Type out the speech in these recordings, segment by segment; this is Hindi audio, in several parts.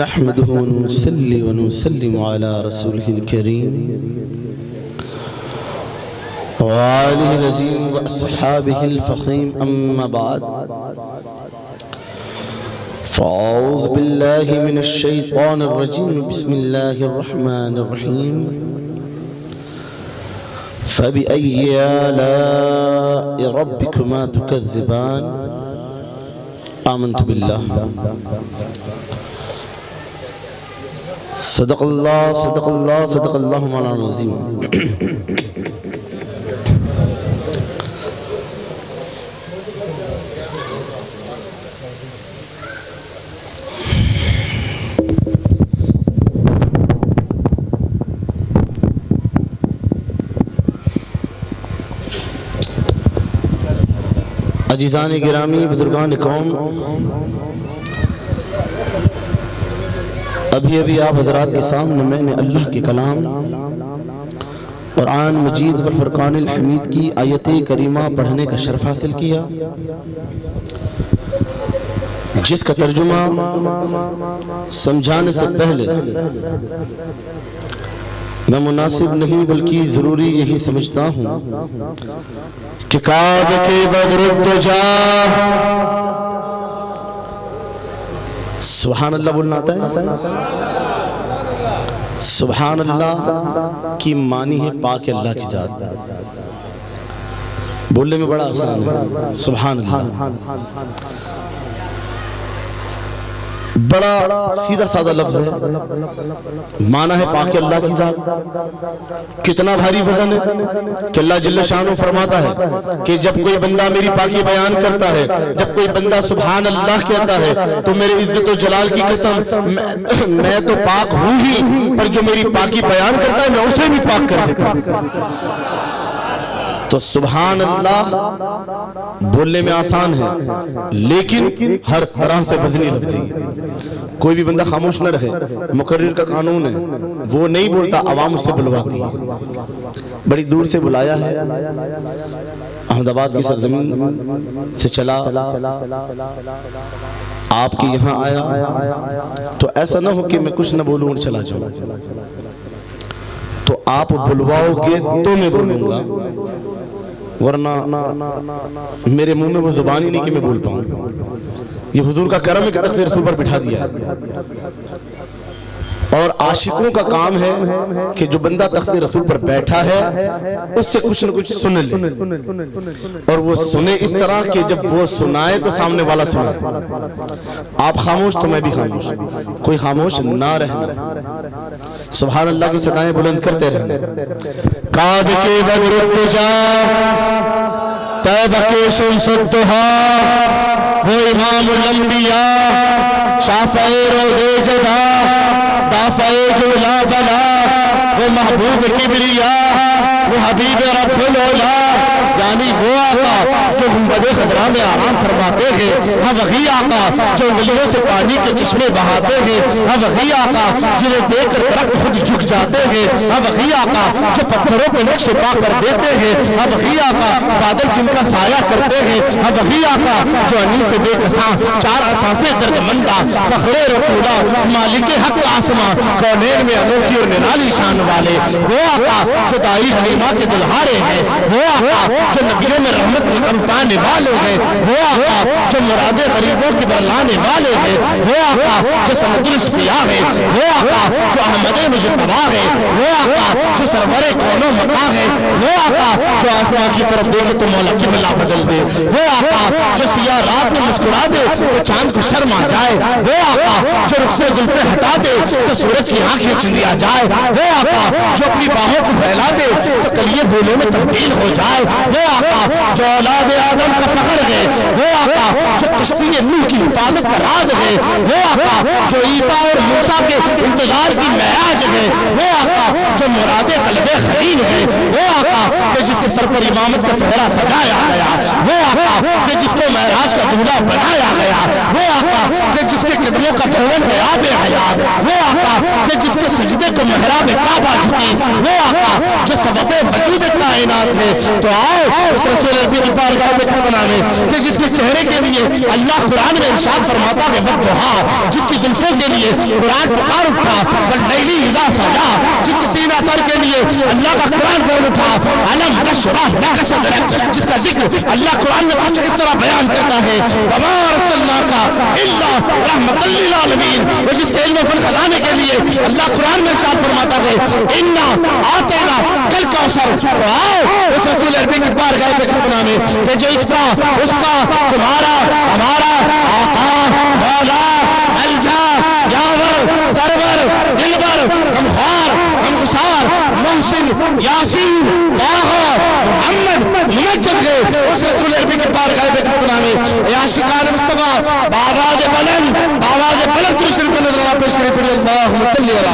नहमदुहु व नुसल्ली व नुसल्लिमु अला रसूलिहिल करीम व आलिहिल अज़ीम व अस्हाबिहिल फ़ख़ीम अम्मा बाद फ़अऊज़ु बिल्लाहि मिनश शैतानिर रजीम बिस्मिल्लाहिर रहमानिर रहीम फ़बिअय्यि आलाइ रब्बिकुमा तुकज़्ज़िबान आमन्तु बिल्लाह सदक़ल्लाह सदक़ल्लाह सदक़ल्लाहु मौलाना अज़ीम। अजीज़ान गिरामी बुजुर्गान कौम, अभी अभी आप हज़रात के सामने मैंने अल्लाह के कलाम कुरान मजीद व फुरकानिल हमीद की आयत करीमा पढ़ने का शर्फ हासिल किया, जिसका तर्जुमा समझाने से पहले मैं मुनासिब नहीं बल्कि ज़रूरी यही समझता हूँ कि काब के बदरुद्दुजा सुभान अल्लाह बोलना आता है। सुभान अल्लाह की मानी है पाक अल्लाह की जात। बोलने में बड़ा आसान है। सुभान अल्लाह बड़ा सीधा साधा लफ्ज है, माना है पाक अल्लाह की जात। कितना भारी वजन है कि अल्लाह जल्ल शानो फरमाता है कि जब कोई बंदा मेरी पाकी बयान करता है, जब कोई बंदा सुभान अल्लाह कहता है तो मेरे इज्जत और जलाल की कसम मैं तो पाक हूं ही, पर जो मेरी पाकी बयान करता है मैं उसे भी पाक कर देता हूं। तो सुभान अल्लाह बोलने में आसान है, लेकिन हर तरह से वजनी लफ्ज़ है। कोई भी बंदा खामोश न रहे, मुकर्रिर का कानून है, वो नहीं बोलता, आवाम उससे बुलवाती है। बड़ी दूर से बुलाया है, अहमदाबाद की सरजमीन से चला आपके यहाँ आया, तो ऐसा ना हो कि मैं कुछ न बोलूं और चला जाऊं। तो आप बुलवाओगे तो मैं बोलूंगा, वरना मेरे मुंह में वो जुबान ही नहीं कि मैं बोल पाऊं। ये हुजूर का करम है कि तख्ते रसूल पर बिठा दिया है। और आशिकों का काम है कि जो बंदा तख्ते रसूल पर बैठा है उससे कुछ न कुछ सुन ले, और वो सुने इस तरह कि जब वो सुनाए तो सामने वाला सुने। आप खामोश तो मैं भी खामोश, कोई खामोश ना रहना। सुभान अल्लाह की सदाएं बुलंद करते रहना। काब के बदरुद्दुजा तैबा के शुमसुद्दुहा, वो इमामुल अंबिया शाफ़ए रोज़े जदा दाफ़ए जुला बला, वो महबूब किबरिया वो हबीब रब्बुल औला, यानी वो आका जो गुंबदे खजरा में आराम फरमाते हैं, हम वही आका जो उंगलियों से पानी के चश्मे बहाते हैं, हम वही आका जिन्हें देखकर दरख्त खुद झुक जाते हैं, हम वही आका जो पत्थरों पर नक्शे पा कर देते हैं, हम वही आका बादल जिनका साया करते हैं, हम वही आका जो अनी से बेकसा चार असासे दर्दमंदा फखरे रसूला मालिक हक आसमां कौनैन में अनोखी और निराली शान वाले, वो आका जो दाई हलीमा के दुल्हारे हैं, वो आका जो नबियों में रहमत पाने वाले हैं, वो आका जो मुरादे गरीबों की बरलाने वाले हैं, वो आका जो सनदुल अस्फिया है, वो आका जो अहमद मुजतबा है, वो आका जो सरवरे कौनो मका है, वो आका जो आसमां की तरफ देखे तो मौला किबला बदल दे, वो आका जो सिया रात में मुस्कुरा दे तो चांद को शर्म आ जाए, वो आका जो रुख से जुल्फे हटा दे तो सूरज की आंखें चुंदिया जाए, वो आका जो अपनी बाहों को फैला दे तो कलिए फूलों में तब्दील हो जाए, वो आका जो औलाद आदम का फख्र है, वो आका जो कश्ती नूह की हिफाजत का राज है, वो आका जो ईसा और मूसा के इंतजार की महराज है, वो आका जो मुरादे कल्बे खलील है, वो आका कि जिसके सर पर इमामत का सहरा सजाया गया, वो आका कि जिसको महराज का दूल्हा बनाया गया, वो आका कि जिसके कदमों का धोवन है आबे हयात, वो आका कि जिसके सजदे को महराब काबा झुकी, वो आका जो सबब वजूद कायनात है। तो आओ उस रसूल अरबी की बारगाह में खत बनाने कि जिसके चेहरे के लिए अल्लाह कुरान में इरशाद फरमाता है वद्दुहा, जिसकी जुल्फों के लिए कुरान पुकार उठा, वल्लैली इज़ा सजा, जिसके सीना तर के लिए अल्लाह का कुरान बोल उठा, अलम नशरह लक सदरक, जिसका जिक्र अल्लाह कुरान में कुछ इस तरह बयान करता है, वमा रसलनाका इल्ला रहमतल लिल आलमीन, वो जिसके इल्म फन खजाने के लिए अल्लाह कुरान में इरशाद फरमाता है इन्ना आतेना कल कौसर। तो आओ उस रसूल अरबी की बारगाह पे खत बनाने कि जो इसका उसका तुम्हारा हमारा आका मौला अलजा यावर सरवर दिलबर गमखार गमगुसार मोहसिन यासीन ताहा मोहम्मद मुमज्जद है। उस रसूल अरबी की बारगाह पे खत बनाने या शिकार मुस्तफा बाबाज बुलंद तुरशरीफ का नजराना पेश करें। पढ़िए अल्लाहुम्मा सल्ली अला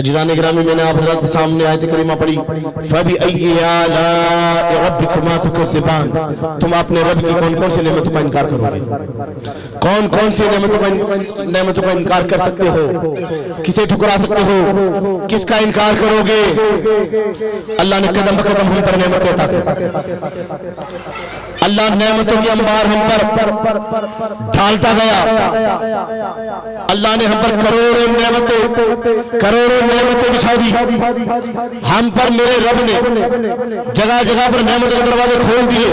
अजीज़ान गिरामी, मैंने आप हज़रात के सामने आयत करीमा पढ़ी फबी अय्यि आलाइ रब्बिकुमा तुकज़्ज़िबान, तुम अपने रब की कौन कौन सी नेमतों का इनकार करोगे, कौन कौन सी नेमतों का इनकार कर सकते हो, किसे ठुकरा सकते हो, किसका इनकार करोगे। अल्लाह ने कदम ब कदम हम पर नेमतें अता की, अल्लाह नेमतों की अंबार हम पर ढालता गया। अल्लाह ने हम पर करोड़ों नेमतें बिछा दी हम पर। मेरे रब ने जगह जगह पर नेमतों के दरवाजे खोल दिए।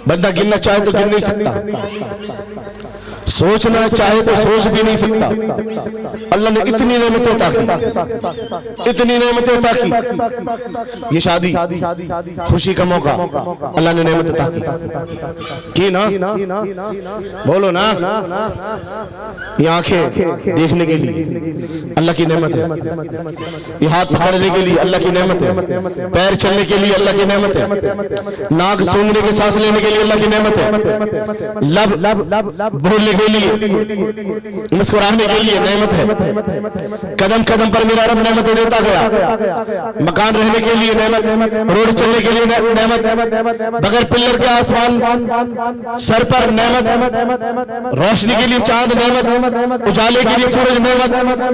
बंदा गिनना चाहे तो गिन नहीं सकता, सोचना चाहे तो सोच भी नहीं सकता। अल्लाह ने इतनी नेमतें अता की, इतनी नेमतें अता की। ये शादी खुशी का मौका अल्लाह ने नेमत अता की ना, बोलो ना। ये आंखें देखने के लिए अल्लाह की नेमत है, ये हाथ पकड़ने के लिए अल्लाह की नेमत है, पैर चलने के लिए अल्लाह की नेमत है, नाक सूंघने के सांस लेने के लिए अल्लाह की नेमत है, लब बोलने के लिए मुस्कुराने के लिए नेमत है। कदम कदम पर मेरा रब नेमतें देता गया। मकान रहने के लिए नेमत, रोड चलने के लिए नेमत, बगैर पिल्लर के आसमान सर पर नेमत, रोशनी के लिए चांद नेमत, उजाले के लिए सूरज नेमत।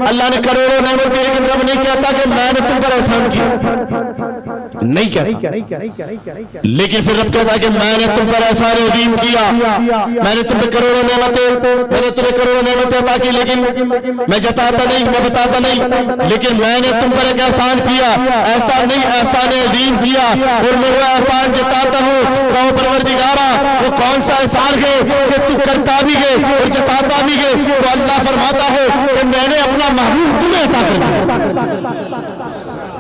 अल्लाह ने करोड़ों नेमत दी, लेकिन रब नहीं कहता कि मैंने तुम पर एहसान किया, नहीं कहता। लेकिन फिर रब कहता कि मैंने तुम पर एहसान अजीम किया, मैंने तुम पर करोड़ों नेमतें, मैंने तुम्हें करोड़ों नेमतें अता की, लेकिन मैं जताता नहीं, मैं बताता नहीं, लेकिन मैंने तुम पर एक एहसान किया। ऐसा नहीं, एहसान अजीम किया और मैं वो एहसान जताता हूँ। कहो परवरदिगारा वो कौन सा एहसान है कि तू करता भी है और जताता भी है। तो अल्लाह फरमाता है कि मैंने अपना महबूब तुम्हें अता कर दिया।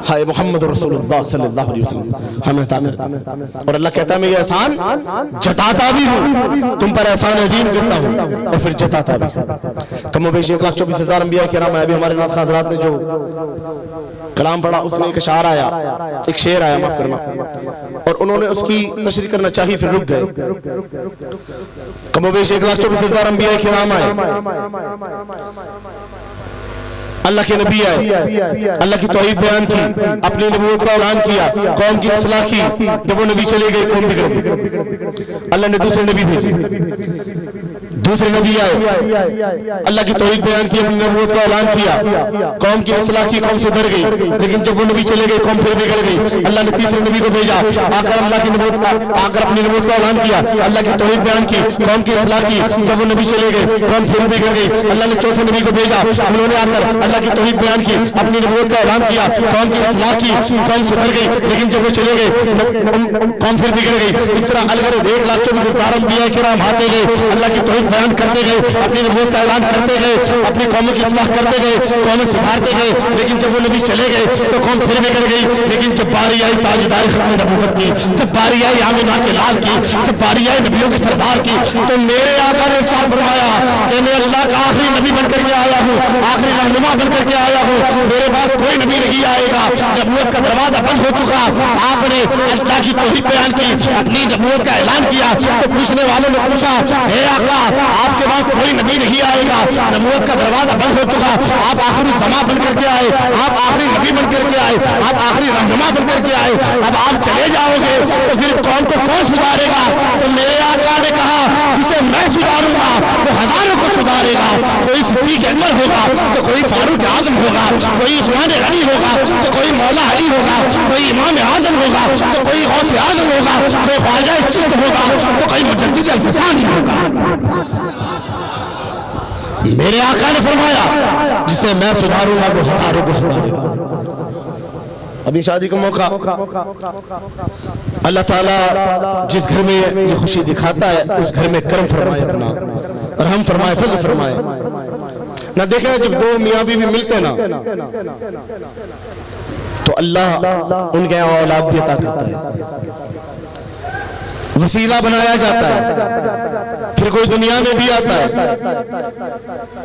हाय मोहम्मद रसूलुल्लाह सल्लल्लाहु अलैहि वसल्लम हमें अता कर दिया। और अल्लाह कहता है मैं ये एहसान जताता भी हूँ, तुम पर एहसान अजीम करता हूँ और फिर जताता भी। कम बेश 1,24,000 अंबिया किराम, अभी हमारे नाथ हज़रात ने जो कलाम पढ़ा उसमें एक अशार आया, एक शेर आया, माफ करना, और उन्होंने उसकी तशरीह करना चाहिए फिर रुक गए। कम बेश 1,24,000 अंबिया किराम आए, अल्लाह के नबी आए, अल्लाह की तौहीद बयान की, अपनी नबूवत का ऐलान किया, कौम की इस्लाह की। जब वो नबी चले गए कौम बिगड़ गई। अल्लाह ने दूसरे नबी भेजे, दूसरे नबी आए, अल्लाह की तौहीद बयान की, अपनी नबूवत का ऐलान किया, कौम की इस्लाह की, कौम सुधर गई। लेकिन जब वो नबी चले गए कौम फिर बिगड़ गई। अल्लाह ने तीसरे नबी को भेजा, आकर अल्लाह की नबूवत का, आकर अपनी नबूवत का ऐलान किया, अल्लाह की तौहीद बयान की, कौम की इस्लाह की। जब वो नबी चले गए कौम फिर बिगड़ गई। अल्लाह ने चौथे नबी को भेजा, उन्होंने आकर अल्लाह की तौहीद बयान की, अपनी नबूवत का ऐलान किया, कौम की इस्लाह की, कौम सुधर गई। लेकिन जब वो चले गए कौम फिर बिगड़ गई। इस तरह अलग 1,24,000 अंबिया किराम आते गए, अल्लाह की तौहीद बयान करते गए, अपनी नबूवत का ऐलान करते गए, अपनी कौमों की इस्लाह करते गए, कौमें सुधारते गए। लेकिन जब वो नबी चले गए तो कौम फिर बिगड़ गई। लेकिन जब बारी आई ताजदार खत्म नबूवत की, जब बारी आई आमिना के लाल की, जब बारी आई नबियों के सरदार की, तो मेरे आका ने इरशाद फरमाया कि मैं अल्लाह का आखिरी नबी बनकर के आया हूँ, आखिरी रहनुमा बनकर के आया हूँ, मेरे पास कोई नबी नहीं आएगा। नबूवत का दरवाजा बंद हो चुका। आपने अल्लाह की तौहीद बयान की, अपनी नबूवत का ऐलान किया, तो पूछने वालों ने पूछा, हे आका आपके बाद कोई नबी नहीं आएगा, नबूवत का दरवाजा बंद हो चुका, आप आखिरी जमा बन करके आए, आप आखिरी नबी बन करके आए, आप आखिरी रहनुमा बन करके आए, अब आप चले जाओगे तो फिर कौन को कौन सुधारेगा? तो मेरे आका ने कहा, जिसे मैं सुधारूंगा वो हजारों को सुधारेगा। कोई सिद्दीक अकबर होगा तो कोई फारूक आजम होगा, कोई उस्मान गनी होगा तो कोई मौला अली होगा, कोई इमाम आजम होगा तो कोई गौसे आजम होगा, कोई ख्वाजा चिश्त होगा तो कोई मुजद्दिद अल-फसानी होगा। मेरे आका ने फरमाया, जिसे मैं सुधारूंगा वो हजारों को सुधारेगा। अभी शादी का मौका, अल्लाह ताला जिस घर में ये खुशी दिखाता है उस घर में करम फरमाए, अपना रहम फरमाए, फजल फरमाए। ना देखें जब दो मियाँ बीवी मिलते ना तो अल्लाह उनके यहाँ औलाद भी अता करता है, वसीला बनाया जाता है, फिर कोई दुनिया में भी आता है।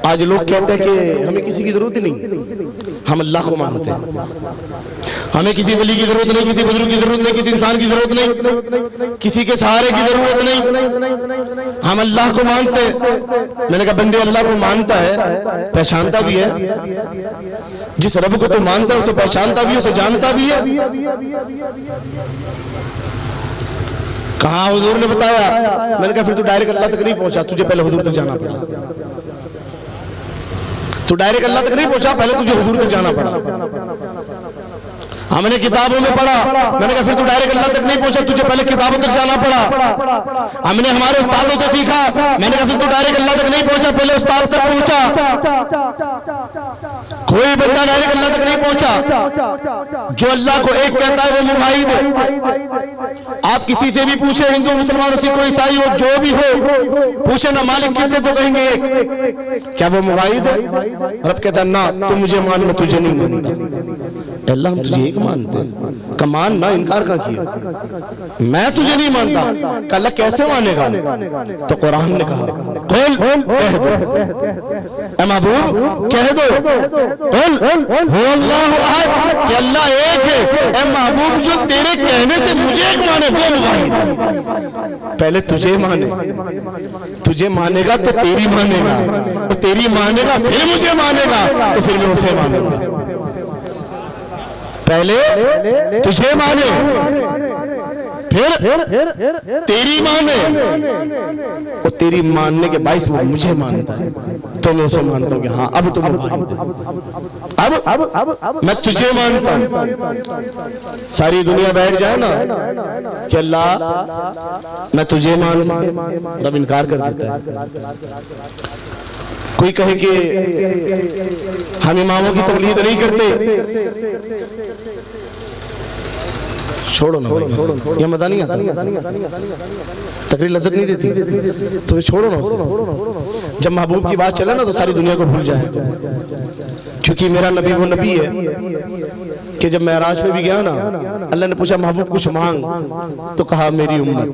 आज लोग कहते हैं कि हमें किसी की जरूरत नहीं, हम अल्लाह को मानते हैं, हमें किसी वली की जरूरत नहीं, किसी बुजुर्ग की जरूरत नहीं, किसी इंसान की जरूरत नहीं, किसी के सहारे की जरूरत नहीं, हम अल्लाह को मानते हैं। मैंने कहा बंदे अल्लाह को मानता है, पहचानता भी है। जिस रब को तो मानता है उसे पहचानता भी है, उसे जानता भी है। कहा हुजूर ने बताया, मैंने कहा फिर तू डायरेक्ट अल्लाह तक नहीं पहुंचा, तुझे पहले हुजूर तक जाना पड़ा। तू डायरेक्ट अल्लाह तक नहीं पहुंचा, पहले तुझे हुजूर तक जाना पड़ा। हमने किताबों में पढ़ा, मैंने कहा फिर तू डायरेक्ट अल्लाह तक नहीं पहुंचा, तुझे पहले किताबों तक जाना पड़ा। हमने हमारे उस्तादों से सीखा, मैंने कहा फिर तू डायरेक्ट अल्लाह तक नहीं पहुंचा, पहले उस्ताद तक पहुंचा। कोई बंदा डायरेक्ट अल्लाह तक नहीं पहुंचा। जो अल्लाह को एक कहता है वो मुवाहिद है। आप किसी से भी पूछे, हिंदू मुसलमान सिख कोई ईसाई हो, जो भी हो, पूछे ना मालिक कितने, तो कहेंगे एक। क्या वो मुवाहिद है? रब कहता ना, तू मुझे मान, मैं तुझे नहीं मानता। अल्लाह हम तुझे एक मानते हैं। का मान ना, इनकार का किया, मैं तुझे नहीं मानता। अल्लाह कैसे मानेगा? तो कुरान ने कहा, कुल कह दो, ए महबूब कह दो, कुल हु अल्लाहु अहद, कि अल्लाह एक है। ए महबूब जो तेरे कहने से मुझे एक माने वो मुवाहिद। पहले तुझे माने, तुझे मानेगा तो तेरी मानेगा, तो तेरी मानेगा फिर मुझे मानेगा, तो फिर मैं उसे मानूंगा। पहले तुझे माने, फिर तेरी माने, और तेरी मानने के बाइस वो मुझे मानता है, तो मैं उसे मानता हूँ कि हाँ अब तुम मुवाहिद है, अब मैं तुझे मानता हूँ। सारी दुनिया बैठ जाए ना कि अल्लाह मैं तुझे मानता हूँ, रब इनकार कर देता है। कोई कहे कि हम इमामों की तकलीद नहीं करते, छोड़ो ना भाई, ये मजा नहीं आता, तकलीफ लज्जत नहीं देती, तो छोड़ो ना उसे। जब महबूब की बात चले ना तो सारी दुनिया को भूल जाए, क्योंकि मेरा नबी वो नबी है कि जब मेराज पे भी गया ना, अल्लाह ने पूछा महबूब कुछ मांग, तो कहा मेरी उम्मत।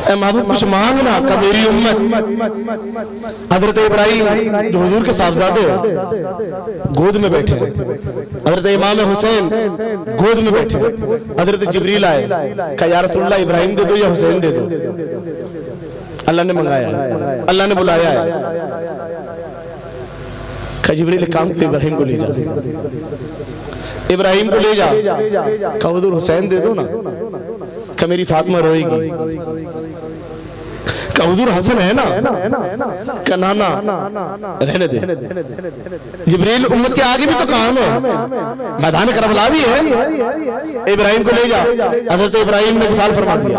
महबूब कुछ मांगना, का मेरी उम्मत। हजरत इब्राहिम जो हुजूर के साहबजादे गोद में बैठे, हजरत इमाम हुसैन गोद में बैठे, हजरत जिब्रील आए, कहा या रसूलल्लाह इब्राहिम दे दो या हुसैन दे दो। अल्लाह ने मंगाया है, अल्लाह ने बुलाया है। कहा जिब्रील काम को इब्राहिम को ले जा, इब्राहिम को ले जा। कहा हुजूर हुसैन दे दो ना। कहा मेरी फातिमा रोएगी। कहा हुजूर हसन है ना? कहा नाना रहने दे। जिब्रील उम्मत के आगे भी तो काम है, मैदान करबला भी है, इब्राहिम को ले जा। हजरत इब्राहिम ने विसाल फरमा दिया।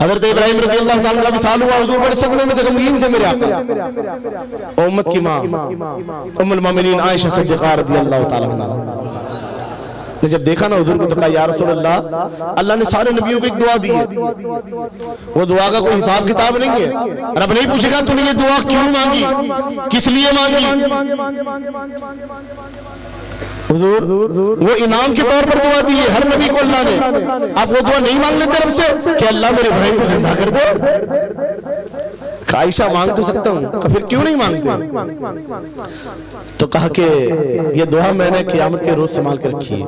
हजरत इब्राहिम रज़ी अल्लाह ताला का विसाल हुआ, हुजूर बड़े सपने में गमगीन थे मेरे आका। उम्मत की मां उम्मुल मोमिनीन आयशा सिद्दीक़ा रज़ी अल्लाह ताला अन्हा ने जब देखा ना हुजूर को तो कहा या रसूल अल्लाह, अल्लाह ने सारे नबियों को एक दुआ दी है, वो दुआ का कोई हिसाब किताब नहीं है। और अब नहीं पूछेगा तूने ये दुआ क्यों मांगी, किस लिए मांगी। हुजूर वो इनाम के तौर पर दुआ दी है हर नबी को अल्लाह ने। आप वो दुआ नहीं मांग लेते रब से कि अल्लाह मेरे भाई को जिंदा कर दे। आयशा मांग तो सकता हूँ, फिर क्यों नहीं मांगते। तो कहा कि ये दुआ मैंने कियामत के रोज संभाल के रखी है,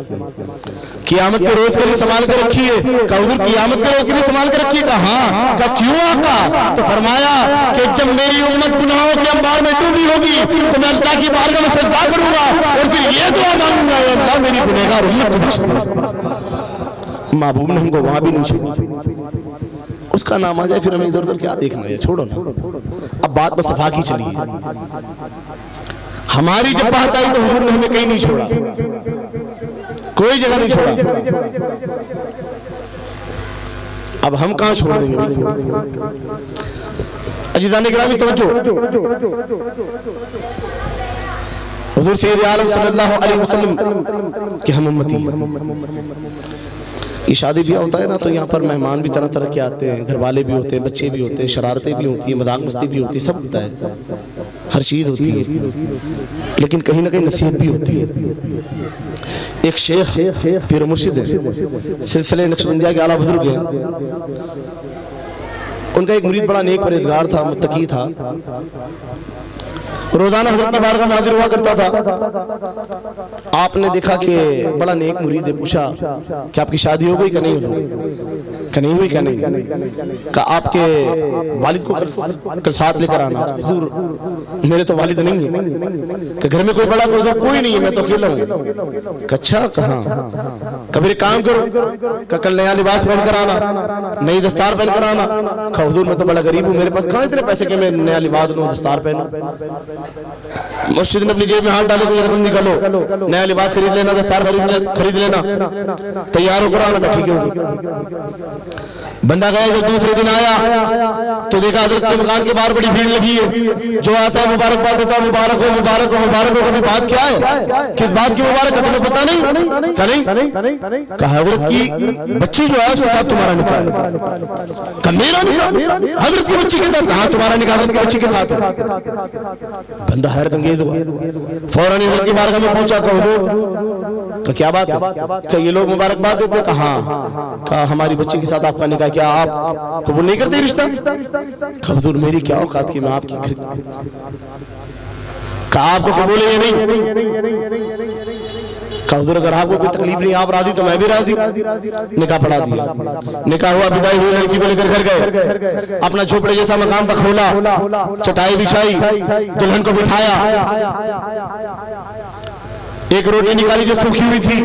कियामत के रोज के लिए संभाल के रखी है। कहा हुजूर कियामत के रोज के लिए संभाल के रखी है। कहा हाँ। कहा क्यों आका। तो फरमाया कि जब मेरी उम्मत गुनाहों के अंबार में डूबी होगी तो मैं अल्लाह की बारगाह में सजदा करूंगा और फिर ये दुआ मांगूंगा, अल्लाह मेरी गुनहगार उम्मत को बख्श दे। महबूब ने हमको वहां भी नहीं छोड़ा। उसका नाम आ जाए फिर हमें इधर उधर क्या देखना है, छोड़ो ना। अब बात बस सफा की चली है। हमारी जब बात आई तो हुजूर ने हमें कहीं नहीं छोड़ा, कोई जगह नहीं छोड़ा। अब हम कहां छोड़ देंगे भाई। अजीज़ान गिरामी तवज्जो, हुजूर सैयद आलम सल्लल्लाहु अलैहि वसल्लम के हम उम्मती हैं। ये शादी ब्याह होता है ना तो यहाँ पर मेहमान भी तरह तरह के आते हैं, घर वाले भी होते हैं, बच्चे भी होते हैं, शरारतें भी होती है, मजाक मस्ती भी होती है, सब होता है, हर चीज़ होती है। लेकिन कहीं ना कहीं नसीहत भी होती है। एक शेख पीर मुर्शिद है, सिलसिले नक्शबंदिया के आला बुजुर्ग हैं। उनका एक मुरीद बड़ा नेक परहेजगार था, मुत्तकी था, रोजाना हज़रत की बारगाह में हाजिर हुआ करता था। आपने देखा कि बड़ा नेक मुरीद है, पूछा कि आपकी शादी हो गई कि नहीं हुई, कि नहीं हुई, क्या नहीं। कहा आपके वालिद को कल साथ लेकर आना। हुजूर मेरे तो वालिद नहीं है। कि घर में कोई बड़ा कोई नहीं है, मैं तो अकेला हूँ। अच्छा कहाँ। कभी एक काम करो, कल नया लिबास पहन कर आना, नई दस्तार पहन कर आना। कहा हुजूर मैं तो बड़ा गरीब हूँ, मेरे पास कहाँ इतने पैसे कि मैं नया लिबास लूँ, दस्तार पहनूं। मुर्शिद ने अपनी जेब में हाथ डाले, कोई रकम निकालो, नया लिबास खरीद लेना, दस्तार खरीद लेना, तैयार होकर आना। ठीक है। बंदा गया, जब दूसरे दिन आया तो देखा हज़रत के मकान के बाहर बड़ी भीड़ लगी है। जो आता है मुबारकबाद देता, मुबारक हो मुबारक हो मुबारक हो। कभी बात क्या है, किस बात की मुबारक है तुम्हें पता नहीं। कहा हजरत की बच्ची जो है उसके साथ तुम्हारा निकाह है। मेरा निकाह हजरत की बच्ची के साथ। कहा तुम्हारा निकाह हजरत की बच्ची के साथ है। बंदा हैरत अंगेज हुआ, फौरन हजरत की बारगाह में पहुंचा। कहा क्या बात है। कहा ये लोग मुबारकबाद देते। कहा हमारी बच्ची के साथ आपका निकाह, क्या आप कबूल नहीं करते रिश्ता। कहा हुजूर मेरी क्या औकात की मैं आपकी। कहा आपको कबूल है या नहीं। कहा हुजूर अगर आपको कोई तकलीफ नहीं, आप राजी तो मैं भी राजी। निकाह पढ़ा दिया, निकाह हुआ, विदाई हुई, लड़की को लेकर घर गए। अपना झोपड़े जैसा मकान था खोला, चटाई बिछाई, दुल्हन को बिठाया, एक रोटी निकाली जो सूखी हुई थी,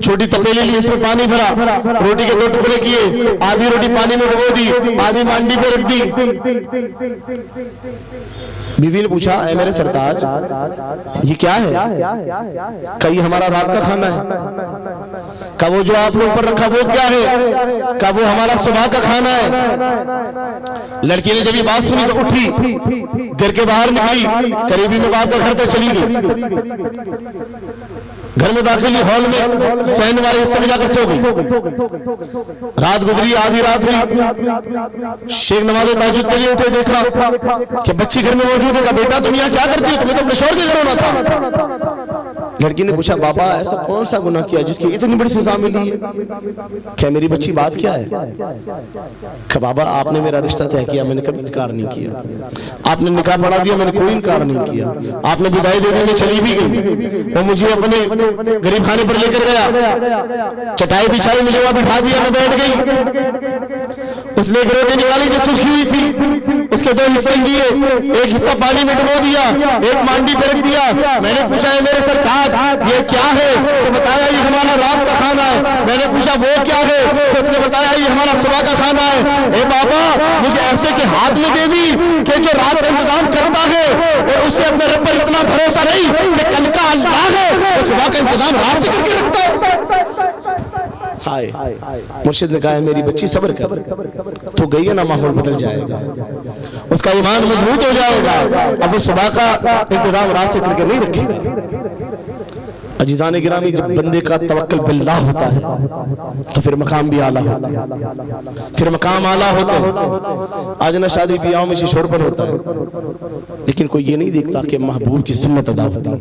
छोटी तपेली ली, इसमें पानी भरा, रोटी के 2 टुकड़े किए, आधी रोटी पानी में डुबो दी, आधी मांडी पे रख दी। बीवी ने पूछा ऐ मेरे सरताज ये क्या है। कहा ये हमारा रात का खाना है। कहा वो जो आप लोग पर रखा वो क्या है। कहा वो हमारा सुबह का खाना है। लड़की ने जब ये बात सुनी तो उठी, घर के बाहर निकली, करीबी में बाप का घर तक चली गई। घर में दाखिल हुई, हॉल में सहन वाले हिस्से में जाकर सो गई। रात गुजरी, आधी रात हुई, शेख नमाज़े ताजुद के लिए उठे, देखा कि बच्ची घर में मौजूद है। बेटा तुम यहाँ क्या करती हो, तुम्हें तो अपने शौहर के घर होना था। लड़की ने पूछा बाबा ऐसा कौन सा गुनाह किया जिसकी इतनी बड़ी सजा मिली है। क्या मेरी बच्ची बात क्या है। क्या बाबा आपने मेरा रिश्ता तय किया, मैंने कभी इनकार नहीं किया। आपने निकाह पढ़ा दिया, मैंने कोई इनकार नहीं किया। आपने विदाई दे दी, मैं चली भी गई। वो मुझे अपने गरीब खाने पर लेकर गया, चटाई बिछाई, मिले हुआ बिठा दिया, मैं बैठ गई। उसने एक रोटी निकाली जो सूखी हुई थी, उसके 2 हिस्से किए, एक हिस्सा पानी में डुबो दिया, एक मांडी पे रख दिया। मैंने पूछा मेरे सरताज ये क्या है। तो बताया ये हमारा रात का खाना है। मैंने पूछा वो क्या है। तो उसने बताया ये हमारा सुबह का खाना है। ए बाबा मुझे ऐसे के हाथ में दे दी कि जो रात का इंतजाम करता है और उसे अपने रब पर इतना भरोसा नहीं कि कल का अल्लाह है, तो सुबह का इंतजाम रात से करके रखता है। हाय मुर्शिद ने कहा मेरी बच्ची सब्र कर, तो गई है ना माहौल बदल जाएगा, उसका ईमान मजबूत हो जाएगा। अब वो सुबह का इंतजाम रात से करके नहीं रखेगा। अजीज़ान गिरामी, जब बंदे का तवक्कुल बिल्लाह होता है तो फिर मकाम भी आला होता है, फिर मकाम आला होता है। आज ना शादी ब्याह में शोर पर होता है, लेकिन कोई ये नहीं देखता कि महबूब की सुन्नत अदा होती है,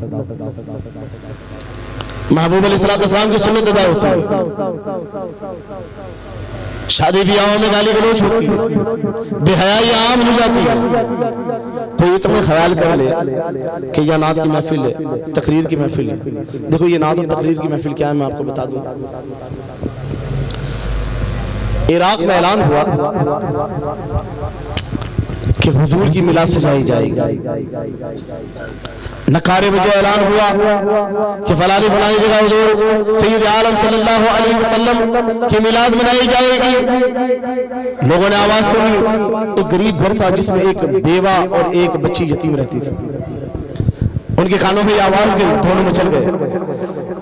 महबूब अलैहिस्सलाम की सुन्नत अदा होती है। शादी ब्याहों में गाली गलौज होती है, बेहयाई आम हो जाती है। कोई इतना ख्याल कर ले कि यह नात की महफिल है, तकरीर की महफिल है। देखो ये नात और तकरीर की महफिल क्या है, मैं आपको बता दूं। इराक में ऐलान हुआ कि हुजूर की मिलाद सजाई जाएगी। नकारे बजे ऐलान हुआ कि फलानी फलानी जगह हुजूर सैयद आलम सल्लल्लाहु अलैहि वसल्लम की मिलाद मनाई जाएगी। लोगों ने आवाज सुनी। एक गरीब घर था जिसमें एक बेवा और एक बच्ची यतीम रहती थी। उनके कानों में आवाज गई, दोनों मचल गए।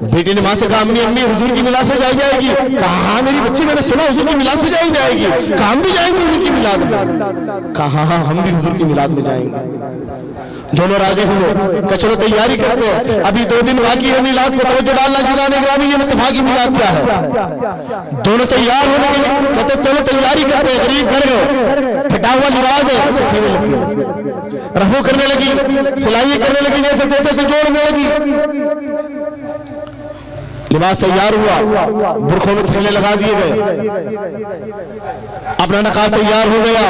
बेटी ने मां से कहा, अम्मी अम्मी हुजूर की मिलाद सजाई जाएगी। कहा हाँ मेरी बच्ची, मैंने सुना हुजूर की मिलाद सजाई जाएगी। कहा हम भी जाएंगे हुजूर की मिलाद में। कहा हाँ हम भी हुजूर की मिलाद में जाएंगे। दोनों राजी हुए, कि चलो तैयारी करते हैं, अभी 2 दिन बाकी है मिलाद को तवज्जो डालना। अजीज़ान गिरामी, ये मुस्तफा की मिलाद क्या है। दोनों तैयार होने के लिए कहते चलो तैयारी करते हैं। गरीब घर गए, फटा हुआ लिबास है, सीने लगी, रफू करने लगी, सिलाई करने लगी, जैसे जैसे जोड़ने लगी। लिबास तैयार हुआ, बुरखों में थैले लगा दिए गए, अपना नकाब तैयार हो गया।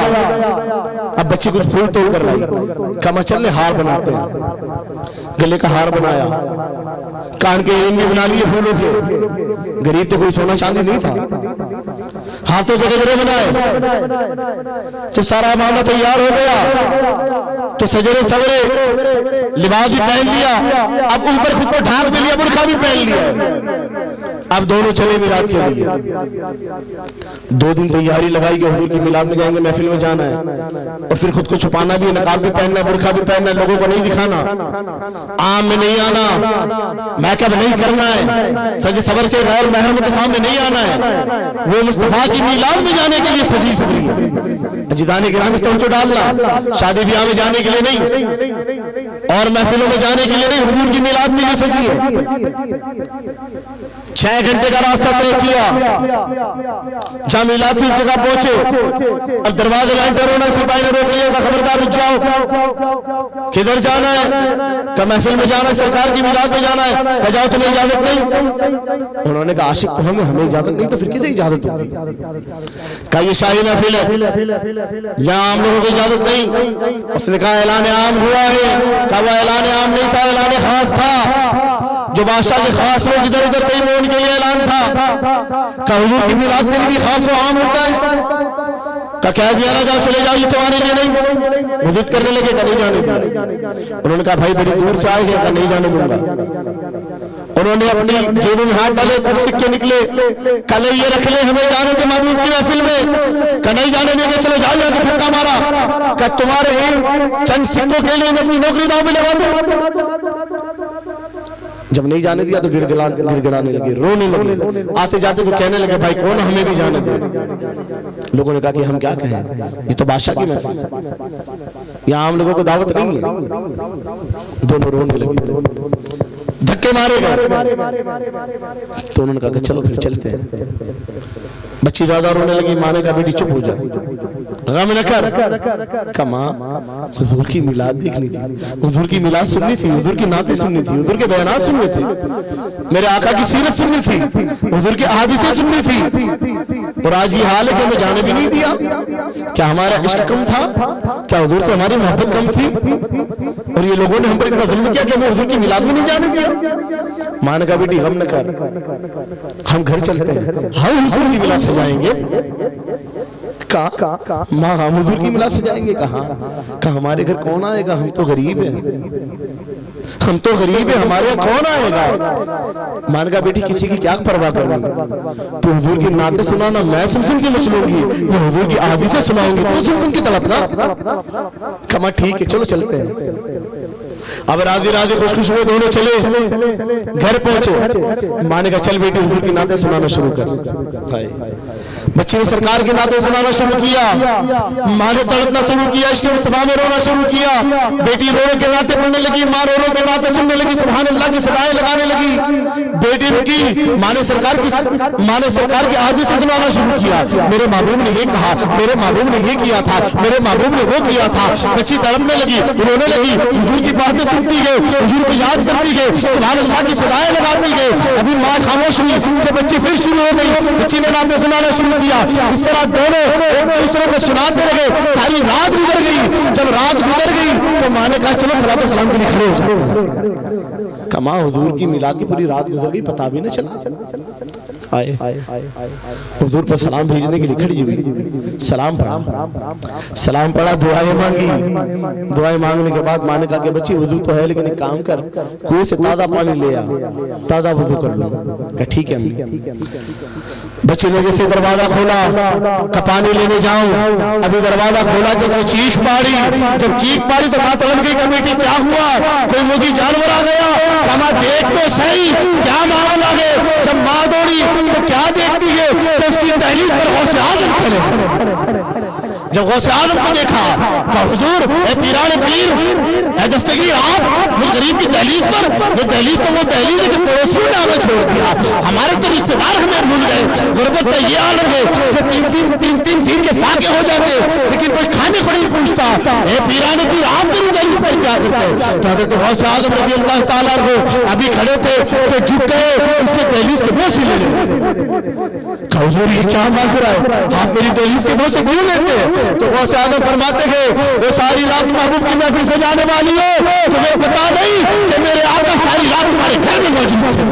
अब बच्ची कुछ फूल तोड़ कर लाई। कमा चल ने हार बनाते हैं, गले का हार बनाया, कान के इयरिंग भी बना लिए फूलों के। गरीब तो कोई सोना चांदी नहीं था, हाथों के गजरे बनाए। जब सारा मामला तैयार हो गया तो सजरे सवरे लिबास भी पहन लिया, अब ऊपर खुद को ढांक भी लिया, बुरखा भी पहन लिया। अब दोनों चले मिलाद के लिए। 2 दिन तैयारी लगाई कि हुजूर की मिलाद में जाएंगे, महफिल में जाना है, और फिर खुद को छुपाना भी है, नकाब भी पहनना है, बुरखा भी पहनना है, लोगों को नहीं दिखाना, आम में नहीं आना, मेकअप नहीं करना है, सज सबर के गैर महरम के सामने नहीं आना है। वो मुस्तफा की मिलाद में जाने के लिए सजी सवरी है। अजीज़ान गिरामी, तवज्जो डालना, शादी ब्याह में जाने के लिए नहीं और महफिलों में जाने के लिए नहीं, हुजूर की मिलाद के लिए सजी है। 6 घंटे का रास्ता तय किया, जहां मिलाद की जगह पहुंचे। अब दरवाजे में एंटर होना, सिपाही ने रोक लिया, खबरदार रुक जाओ, किधर जाना है? क्या महफिल में जाना है, सरकार की मिलाद में जाना है? क्या जाओ, तुम्हें इजाजत नहीं? उन्होंने कहा आशिक तो हमें इजाजत नहीं तो फिर किसे इजाजत होगी? क्या ये शाही महफिल है, यहाँ आम लोगों को इजाजत नहीं? उसने कहा ऐलान आम हुआ है। क्या वो ऐलान आम नहीं था, ऐलान खास था, जो बादशाह के खास लोग इधर उधर थे, वो उनके लिए ऐलान था। क्या हुजूर की मिलाद के लिए भी खास वो आम होता है? क्या कह दिया ना जाओ चले जाओ, ये तुम्हारे लिए नहीं? विजिट करने लगे, का नहीं जाने दिया। उन्होंने कहा भाई बड़ी दूर से आए हैं, का नहीं जाने दूंगा। उन्होंने अपनी जेबों में हाथ डाले, कुछ सिक्के निकले, कल ये रख ले, हमें जाने के महबूब की महफिल में, का नहीं जाने देंगे, चलो जाओ, जाके धक्का मारा। क्या तुम्हारे चंद सिक्कों के लिए अपनी नौकरी दांव में लगा दो? जब नहीं जाने दिया तो गिड़गिड़ाने लगे, रोने लगे, आते जाते को कहने लगे भाई कौन हमें भी जाने दे। लोगों ने कहा कि हम क्या कहें, ये तो बादशाह की महफिल, यहाँ आम लोगों को दावत नहीं है। दोनों रोने लगे, धक्के मारे गए। तो उन्होंने कहा कि चलो फिर चलते हैं। बच्ची ज्यादा रोने लगी, माँ ने कहा बेटी चुप हो जा, गम न कर। कमा हुजूर की मिलाद देखनी थी, हुजूर की मिलाद सुननी थी, हुजूर की नाते सुननी थी, हुजूर के बयानात सुनने थे, मेरे आका की सीरत सुननी थी, हुजूर की अहादीसें सुननी थी। और आज ये हाल है कि हमें जाने भी नहीं दिया। क्या हमारा इश्क कम था? क्या हुजूर से हमारी मोहब्बत कम थी? और ये लोगों ने हम पर इतना जुल्म किया कि हमें हुजूर की मिलाद में नहीं जाने दिया। मां ने कहा बेटी गम न कर, हम घर चलते हैं, हम हुजूर की मिलाद सजाएंगे। माँ हम हुजूर की मिलाद सजाएंगे। कहा हमारे घर कौन आएगा, हम तो गरीब हैं, हम तो गरीब है, हमारे यहाँ कौन आएगा? मान कहा बेटी किसी की क्या परवाह करनी, तो हुजूर की नाते सुनाना, मैं सुन के मचलूंगी, मैं हुजूर की हदीसें सुनाऊंगी, तो सुन के तड़पना। कमा ठीक है चलो चलते हैं। अब राजी राजी खुश हुए, दोनों चले, घर पहुंचे। माँ ने कहा चल बेटी हुजूर की नाते सुनाना शुरू कर। बच्चे ने सरकार के नाते सुनाना शुरू किया, माँ ने तड़पना शुरू किया, इसके मुस्तफा में रोना शुरू किया। बेटी रो के नाते पढ़ने लगी, माँ रो के नाते सुनने लगी, सुभान अल्लाह की सदाएं लगाने लगी। बेटी रुकी, माँ ने सरकार के आदि से सुनाना शुरू किया। मेरे महबूब ने ये कहा, मेरे महबूब ने ये किया था, मेरे महबूब ने वो किया था। बच्ची तड़पने लगी, रोने लगी, हुजूर की बातें सुनती गई, हुजूर को याद करती गई, सुभान अल्लाह की सदाएं लगाती गई। अभी माँ खामोश हुई तो बच्ची फिर शुरू हो गई, बच्ची ने नाते सुनाना शुरू किया। इस तरह दोनों एक दूसरे को सुनाते रहे, सारी रात गुजर गई। जब रात गुजर गई तो माँ ने कहा चलो सलातो सलाम के लिए खड़े हो जाते हैं। कमा हुजूर की मिलाद की पूरी रात गुजर गई, पता भी न चला। आए हुजूर पर सलाम भेजने के लिए खड़ी हुई, सलाम पढ़ा, दुआएं मांगी। दुआएं मांगने के बाद माँ ने कहा कि बच्ची वजू तो है लेकिन एक काम कर, कुएं से ताज़ा पानी ले आ, ताज़ा वजू कर लो। कहा ठीक है। बच्ची ने जैसे दरवाजा खोला का पानी लेने जाऊं, अभी दरवाजा खोला तो चीख मारी। जब चीख मारी तो बात अलग गई, कमेटी क्या हुआ, कोई मुझे जानवर आ गया? कहा देख तो सही क्या मामला है। जब माँ दौड़ी तो क्या देखती है तो उसकी दहलीज पर गौसे आजम खड़े। जब गौसे आजम को देखा तो हुजूर ए पीराने पीर ए दस्तगीर आप मुझ गरीब की दहलीज पर, वो दहलीज तो वो दहलीज है कि पड़ोसियों ने हमें छोड़ दिया, हमारे तो रिश्तेदार हमें भूल गए। गुर्बत का ये आलम है कि तीन दिन के फाके हो जाते लेकिन कोई खाने को नहीं पूछता। ए पीराने पीर आप मेरी दहलीज पर क्या करते? तो हज़रत गौसे आजम रज़ी अल्लाह ताला अन्हु अभी खड़े थे तो झुक गए, उसके दहलीज के मुंह से ले लेते। हुजूर ये क्या माजरा है, आप मेरी दहलीज के मुंह से क्यों लेते? तो गौसे आजम फरमाते हैं वो सारी रात महबूब की महफिल सजाने वाली हो, तुम्हें पता नहीं कि मेरे आका सारी रात तुम्हारे घर में मौजूद थे।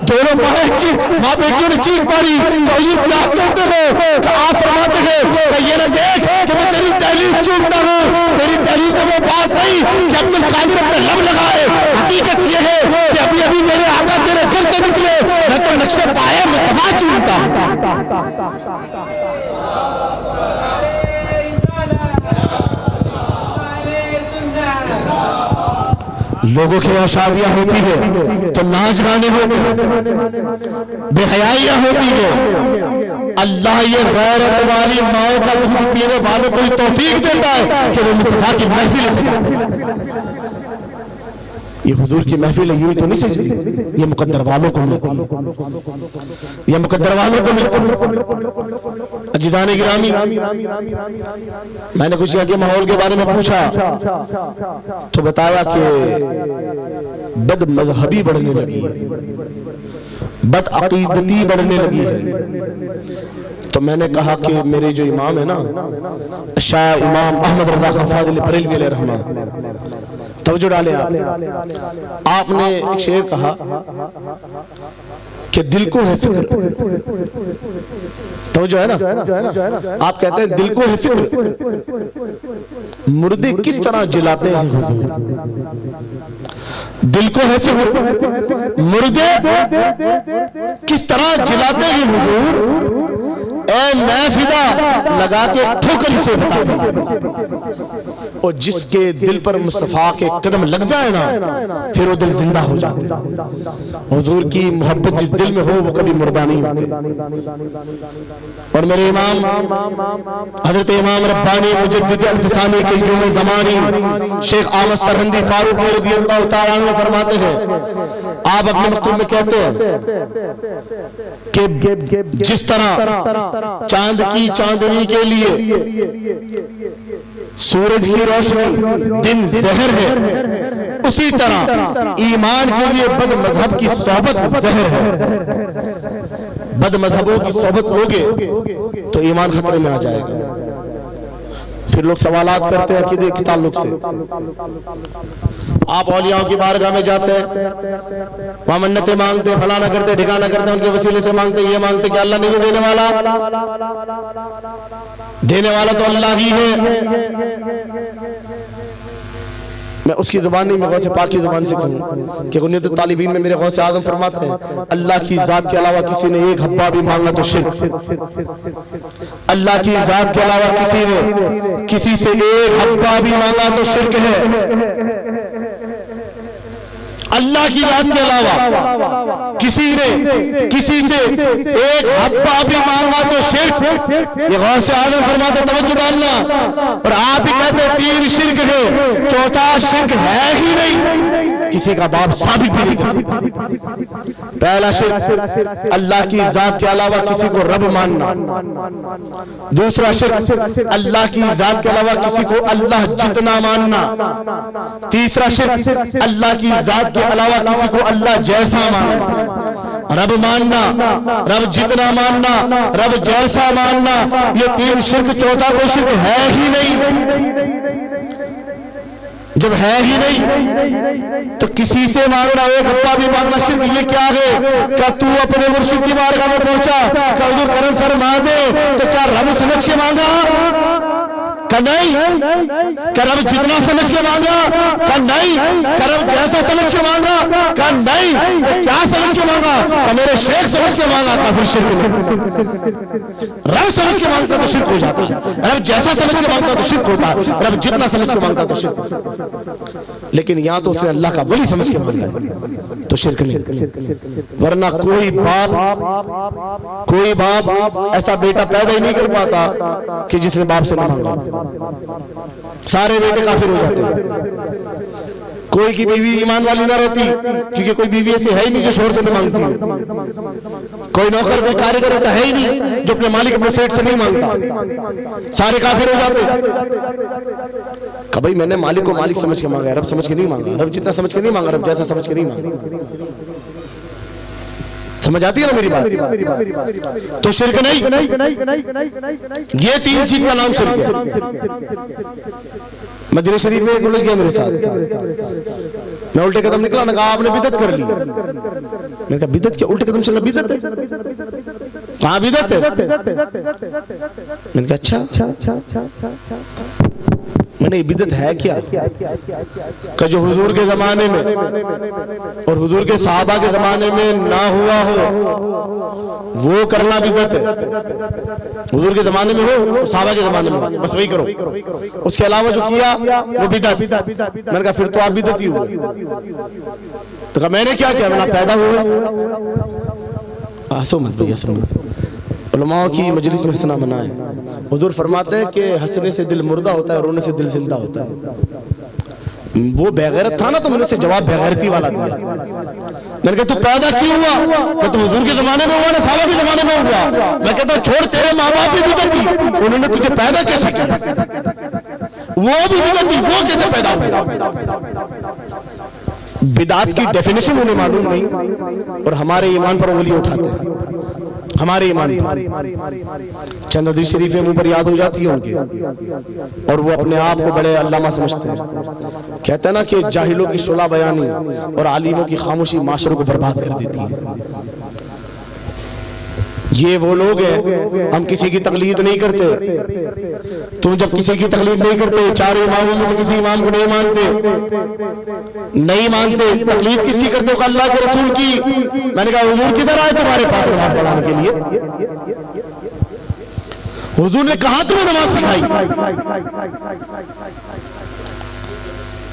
दोनों माँ बेटियों ने चीख मारी, तो ये क्या करते हो? आप फरमाते हैं ये ना देख कि मैं तेरी दहलीज चूमता हूँ, तेरी दहलीज में वो बात नहीं कि अब्दुल कादिर अपने लब लगाए। हकीकत ये है कि अभी अभी मेरे आका तेरे घर से निकले, मैं तो नक्शे पाए मुस्तफा चूमता हूँ। लोगों के यहाँ शादियां होती है तो नाच गाने होते हैं, बेहयाइयां होती है। अल्लाह ये गैरत वाली माओ का दूध पीने वालों को तौफीक देता है कि वो मुस्तफा की महफिल सजाते हैं। ये हुजूर की महफिल यूं तो नहीं सजती, ये मुकद्दर वालों को मिलती है, ये मुकद्दर वालों को मिलती है। अजीज़ाने गिरामी, मैंने कुछ यहाँ के माहौल के बारे में पूछा तो बताया कि बद मजहबी बढ़ने लगी है, बद अकीदती बढ़ने लगी है। तो मैंने कहा कि मेरे जो इमाम है ना, शाह इमाम अहमद रज़ा खान फाज़िल बरेलवी अलैहि रहमा, तवज्जो डालें आपने एक शेर कहा कि दिल को है फिक्र, तो जो है ना आप कहते हैं दिल को है फिक्र, मुर्दे किस तरह जिलाते हैं हुजूर। दिल को है फिक्र, मुर्दे किस तरह जिलाते हैं हुजूर। ए मैं फिदा लगा के ठोकर से बता दो, और जिसके दिल पर मुस्तफा के कदम लग जाए ना फिर वो दिल जिंदा हो जाते हैं। हुजूर की मोहब्बत जिस दिल में हो वो कभी मुर्दा नहीं होते। और मेरे इमाम हजरत इमाम रब्बानी मुजद्दिद अल-फसानी के यूम ज़मानी शेख अहमद सरहंदी फारूक रज़ियल्लाहु ताला अन्हु फरमाते हैं, आप अपने मकतूब में कहते हैं कि जिस तरह चांद की चांदनी के लिए सूरज की रोशनी दिन जहर है, उसी तरह ईमान के लिए बद मजहब की सोहबत जहर है। बद मजहबों की सोहबत लोगे तो ईमान खतरे में आ जाएगा। फिर लोग सवालात करते हैं अकीदे के ताल्लुक से। आप औलियाओं की बारगाह में जाते हैं, वहां मन्नतें मांगते, फलाना करते, ठिकाना करते, उनके वसीले से मांगते, ये मांगते कि अल्लाह नहीं देने वाला, देने वाला तो अल्लाह ही है। मैं उसकी जुबान नहीं, मैं गौसे पाक की जुबान से कहूँ कि कुनियत तालिबीन में मेरे गौसे आज़म फरमाते हैं, अल्लाह की जात के अलावा किसी ने एक हब्बा भी मांगा तो शिर्क। अल्लाह की जात के अलावा किसी ने किसी से एक हब्बा भी मांगा तो शिर्क है। अल्लाह की जात के अलावा किसी ने किसी से एक हब्बा भी मांगा तो शिर्क। ये गौर से आज़म फरमाते, तवज्जो डालना। और आप ही कहते 3 शिर्क है, चौथा शिर्क है ही नहीं, किसी का बाप साबित भी नहीं कर सकता। पहला शिर्क अल्लाह की जात के अलावा किसी को रब मानना। दूसरा शिर्क अल्लाह की जात के अलावा किसी को अल्लाह जितना मानना। तीसरा शिर्क अल्लाह की जात के अलावा किसी को अल्लाह जैसा मानना। रब मानना, रब जितना मानना, रब जैसा मानना, ये 3 शिर्क, चौथा कोई शिर्क है ही नहीं। जब है ही नहीं तो किसी से मांगना, एक हब्बा भी मांगना शिर्क। ये क्या है? क्या तू अपने मुर्शिद की बारगाह में पहुंचा, क्या हुजूर करम फरमा दे, तो क्या रब समझ के मांगा? क्या नहीं? क्या रब जितना समझ के मांगा? क्या नहीं? क्या रब जैसा समझ के मांगा? क्या नहीं? तो क्या समझ के मांगा? क्या मेरे शेख समझ के मांगा? का फिर शिर्क नहीं। रब समझ के मांगता तो शिर्क हो जाता है, रब जैसा समझ के मांगता तो शिर्क होता है, रब जितना समझ के मांगता तो शिर्क होता है। लेकिन यहां तो उसने अल्लाह का वली समझ के मांगा है तो शिर्क नहीं। वरना कोई बाप ऐसा बेटा पैदा ही नहीं कर पाता कि जिसने बाप से ना मांगा। सारे बेटे काफिर हो जाते हैं। कोई की बीवी ईमान वाली ना रहती, क्योंकि कोई बीवी ऐसी है ही नहीं जो शोहर से नहीं मांगती हो। कोई नौकर, कोई कारीगर ऐसा है ही नहीं जो अपने मालिक, अपने सेठ से नहीं मांगता। सारे काफिर हो जाते। भाई मैंने मालिक को मालिक समझ के मांगा, रब समझ के नहीं मांगा, रब जितना समझ के नहीं मांगा, रब जैसा समझ के नहीं मांगा। समझ आती है ना मेरी बात? तो शिर्क नहीं। ये 3 चीज का नाम शिर्क है। मदीना शरीफ में एक उलझ गया मेरे साथ, मैं उल्टे कदम निकला ना, कहा आपने बिदत कर ली। मैंने कहा बिदत क्या? उल्टे कदम चलना बिदत है? कहाँ बिदत है? मैंने कहा अच्छा, मैंने बिदत है क्या? का जो हुजूर के जमाने में और हुजूर के सहाबा के जमाने में ना हुआ हो वो करना बिदत है। हुजूर के जमाने में हो, सहाबा के जमाने में हो, बस वही करो। उसके अलावा जो किया वो बिदत। मैंने कहा फिर तो आप बिदत ही हुए। तो कहा मैंने क्या किया? मैंने पैदा हुआ। आसो मत भैया, सुनो, उलमाओं की मजलिस में हंसना मना है। हुजूर फरमाते हैं कि हंसने से दिल मुर्दा होता है, रोने से दिल जिंदा होता है। वो बेगैरत था ना, तो मैंने उसे जवाब बेगैरती वाला दिया। मैंने कहा तू पैदा क्यों हुआ? मैं तो हुजूर के जमाने में हुआ ना, साहबा के जमाने में हुआ। मैं कहता हूँ छोड़, तेरे माँ बाप भी बिदत थी, उन्होंने तुझे पैदा कैसे किया? वो भी बिदत थी, वो कैसे पैदा हुआ? बिदात की डेफिनेशन उन्हें मालूम नहीं और हमारे ईमान पर उंगली उठाते हैं। हमारे ईमान पर चंद हदीस शरीफें मुंह पर याद हो जाती है उनके, और वो अपने आप को बड़े अल्लामा समझते हैं। कहते हैं ना कि जाहिलों की शुला बयानी और आलिमों की खामोशी माशरों को बर्बाद कर देती है। ये वो लोग हैं, हम किसी की तकलीद नहीं करते। तुम जब किसी की तकलीद नहीं करते, 4 इमामों में से किसी इमाम को नहीं मानते, तकलीद किसकी करते हो? अल्लाह के रसूल की। मैंने कहा हुजूर किधर आए तुम्हारे पास नमाज पढ़ाने के लिए? हुजूर ने कहा तुम्हें नमाज सिखाई?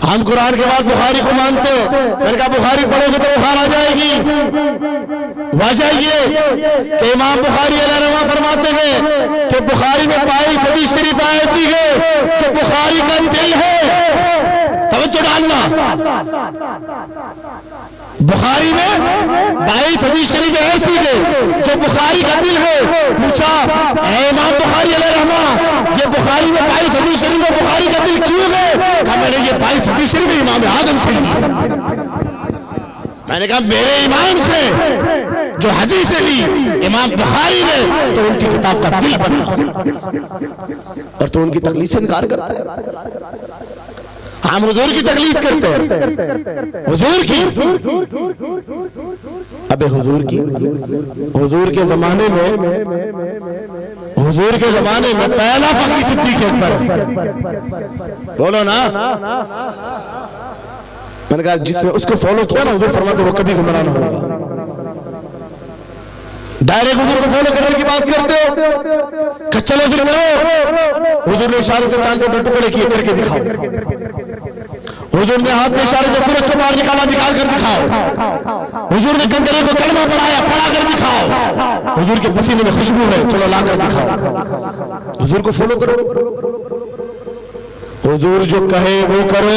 हम कुरान के बाद बुखारी को मानते हो। मैंने कहा बुखारी पढ़ोगे तो बुखार आ जाएगी। वजह ये कि इमाम बुखारी अलैहिर्रहमा फरमाते हैं कि बुखारी में 22 हदीस शरीफ ऐसी है कि बुखारी का दिल है। तवज्जो डालना, बुखारी में 22 हदीस शरीफ ऐसी है जो बुखारी का दिल है। पूछा इमाम बुखारी अलैहिर्रहमा, ये बुखारी में 22 हदीस शरीफ में बुखारी का दिल क्यों है? कहा मैंने ये 22 हदीस शरीफ इमाम आदम से ली। मैंने कहा मेरे इमाम से जो हदीस ली इमाम बुखारी ने, तो उनकी किताब का दिल बना, और तो उनकी तकलीफ से इनकार करता है। हम हुजूर की तकलीफ करते हैं, हुजूर की। अबे हुजूर की, हुजूर के जमाने में, हुजूर के जमाने में पहला फकीह सिद्दीक अकबर है। बोलो ना। मैंने कहा जिसने उसको फॉलो किया ना, हुजूर फरमाते वो कभी गुमराह ना होगा। डायरेक्ट हुजूर को फॉलो करने की बात करते हो, चलो फिर करो। हुजूर ने इशारे से चांद पे टुकड़े किए, करके दिखाओ। हुजूर ने हाथ के इशारे से सूरज को बाहर निकाल कर दिखाओ। हुजूर ने कंकरे को कलमा पढ़ा कर दिखाओ। हुजूर के पसीने में खुशबू है, चलो ला कर दिखाओ। हुजूर को फॉलो करो, हुजूर जो कहे वो करो,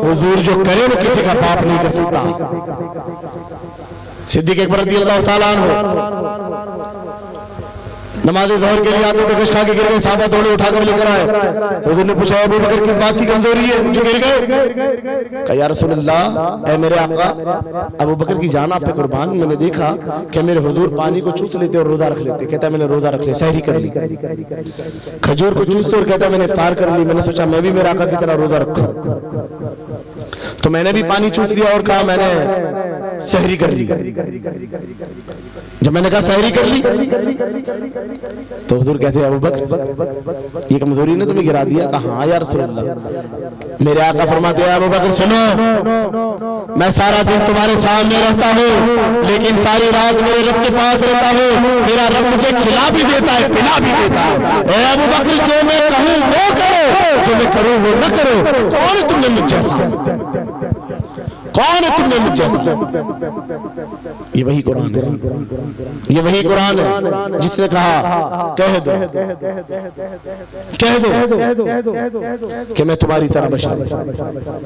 हुजूर जो करे वो किसी का पाप नहीं कर सकता। सिद्दीक अकबर रज़ियल्लाहु ताला अन्हु नमाज ज़ोहर के लिए आते थे, खा के गिर गए, साहबा दौड़े उठाकर लेकर आए। हुजूर ने पूछा अबू बकर किस बात की कमजोरी है जो गिर गए? कहा या रसूलल्लाह, ऐ मेरे आका, अबू बकर की जान आप पे कुर्बान, मैंने देखा कि मेरे हुजूर पानी को चूस लेते और रोजा रख लेते। कहता है मैंने रोजा रख लिया, सहरी कर ली। खजूर को चूसते और कहता है मैंने इफ्तार कर ली। मैंने सोचा मैं भी मेरे आका की तरह रोजा रखूं, तो मैंने भी पानी चूस लिया और कहा मैंने सहरी कर ली। जब मैंने कहा सहरी कर ली तो हुजूर कहते हैं अबू बकर ये कमजोरी ने तुम्हें गिरा दिया? कहा हाँ या रसूलल्लाह। मेरे आका फरमाते हैं अबू बकर सुनो, मैं सारा दिन तुम्हारे सामने रहता हूँ लेकिन सारी रात मेरे रब के पास रहता हूँ। मेरा रब मुझे खिला भी देता है, पिला भी देता है। अबू बकर जो मैं कहूँ वो करो, जो मैं करूँ वो न करो। कौन है तुमने मुझ जैसा? कौन है तुमने मुझ जैसा? ये वही कुरान है, ये वही कुरान है जिसने कहा कह दो कि मैं तुम्हारी तरह बशर।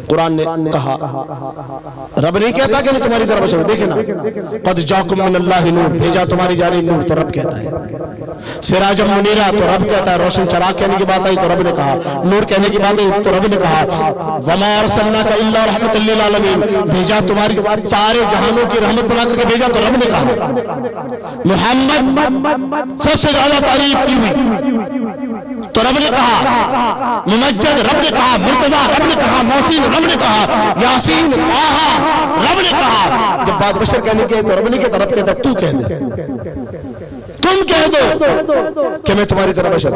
कुरान ने कहा, रब नहीं कहता कि मैं तुम्हारी तरह बशर। देखे ना, कद जाकुम मिनल्लाहि नूर, भेजा तुम्हारी जानिब नूर, तो रब कहता है। सिराजम मुनीरा, तो रब कहता है। रोशन चराग कहने की बात आई तो रब ने कहा। नूर कहने की बात आई तो रब ने कहा। वमा अरसलनाका इल्ला रहमतल लिल आलमीन, भेजा तुम्हारी सारे जहानों की रहमत बना करके भेजा तो रब ने कहा। मोहम्मद सबसे ज्यादा तारीफ की हुई तो रब ने कहा। मुमज्जद रब ने कहा, मुर्तजा रब ने कहा, मौसीन रब ने कहा, यासीन आहा रब ने कहा। जब बात बशर कहने के तो रब ने कहता, रब कहता तू कह दे, तुम कह दो कि मैं तुम्हारी तरह बशर।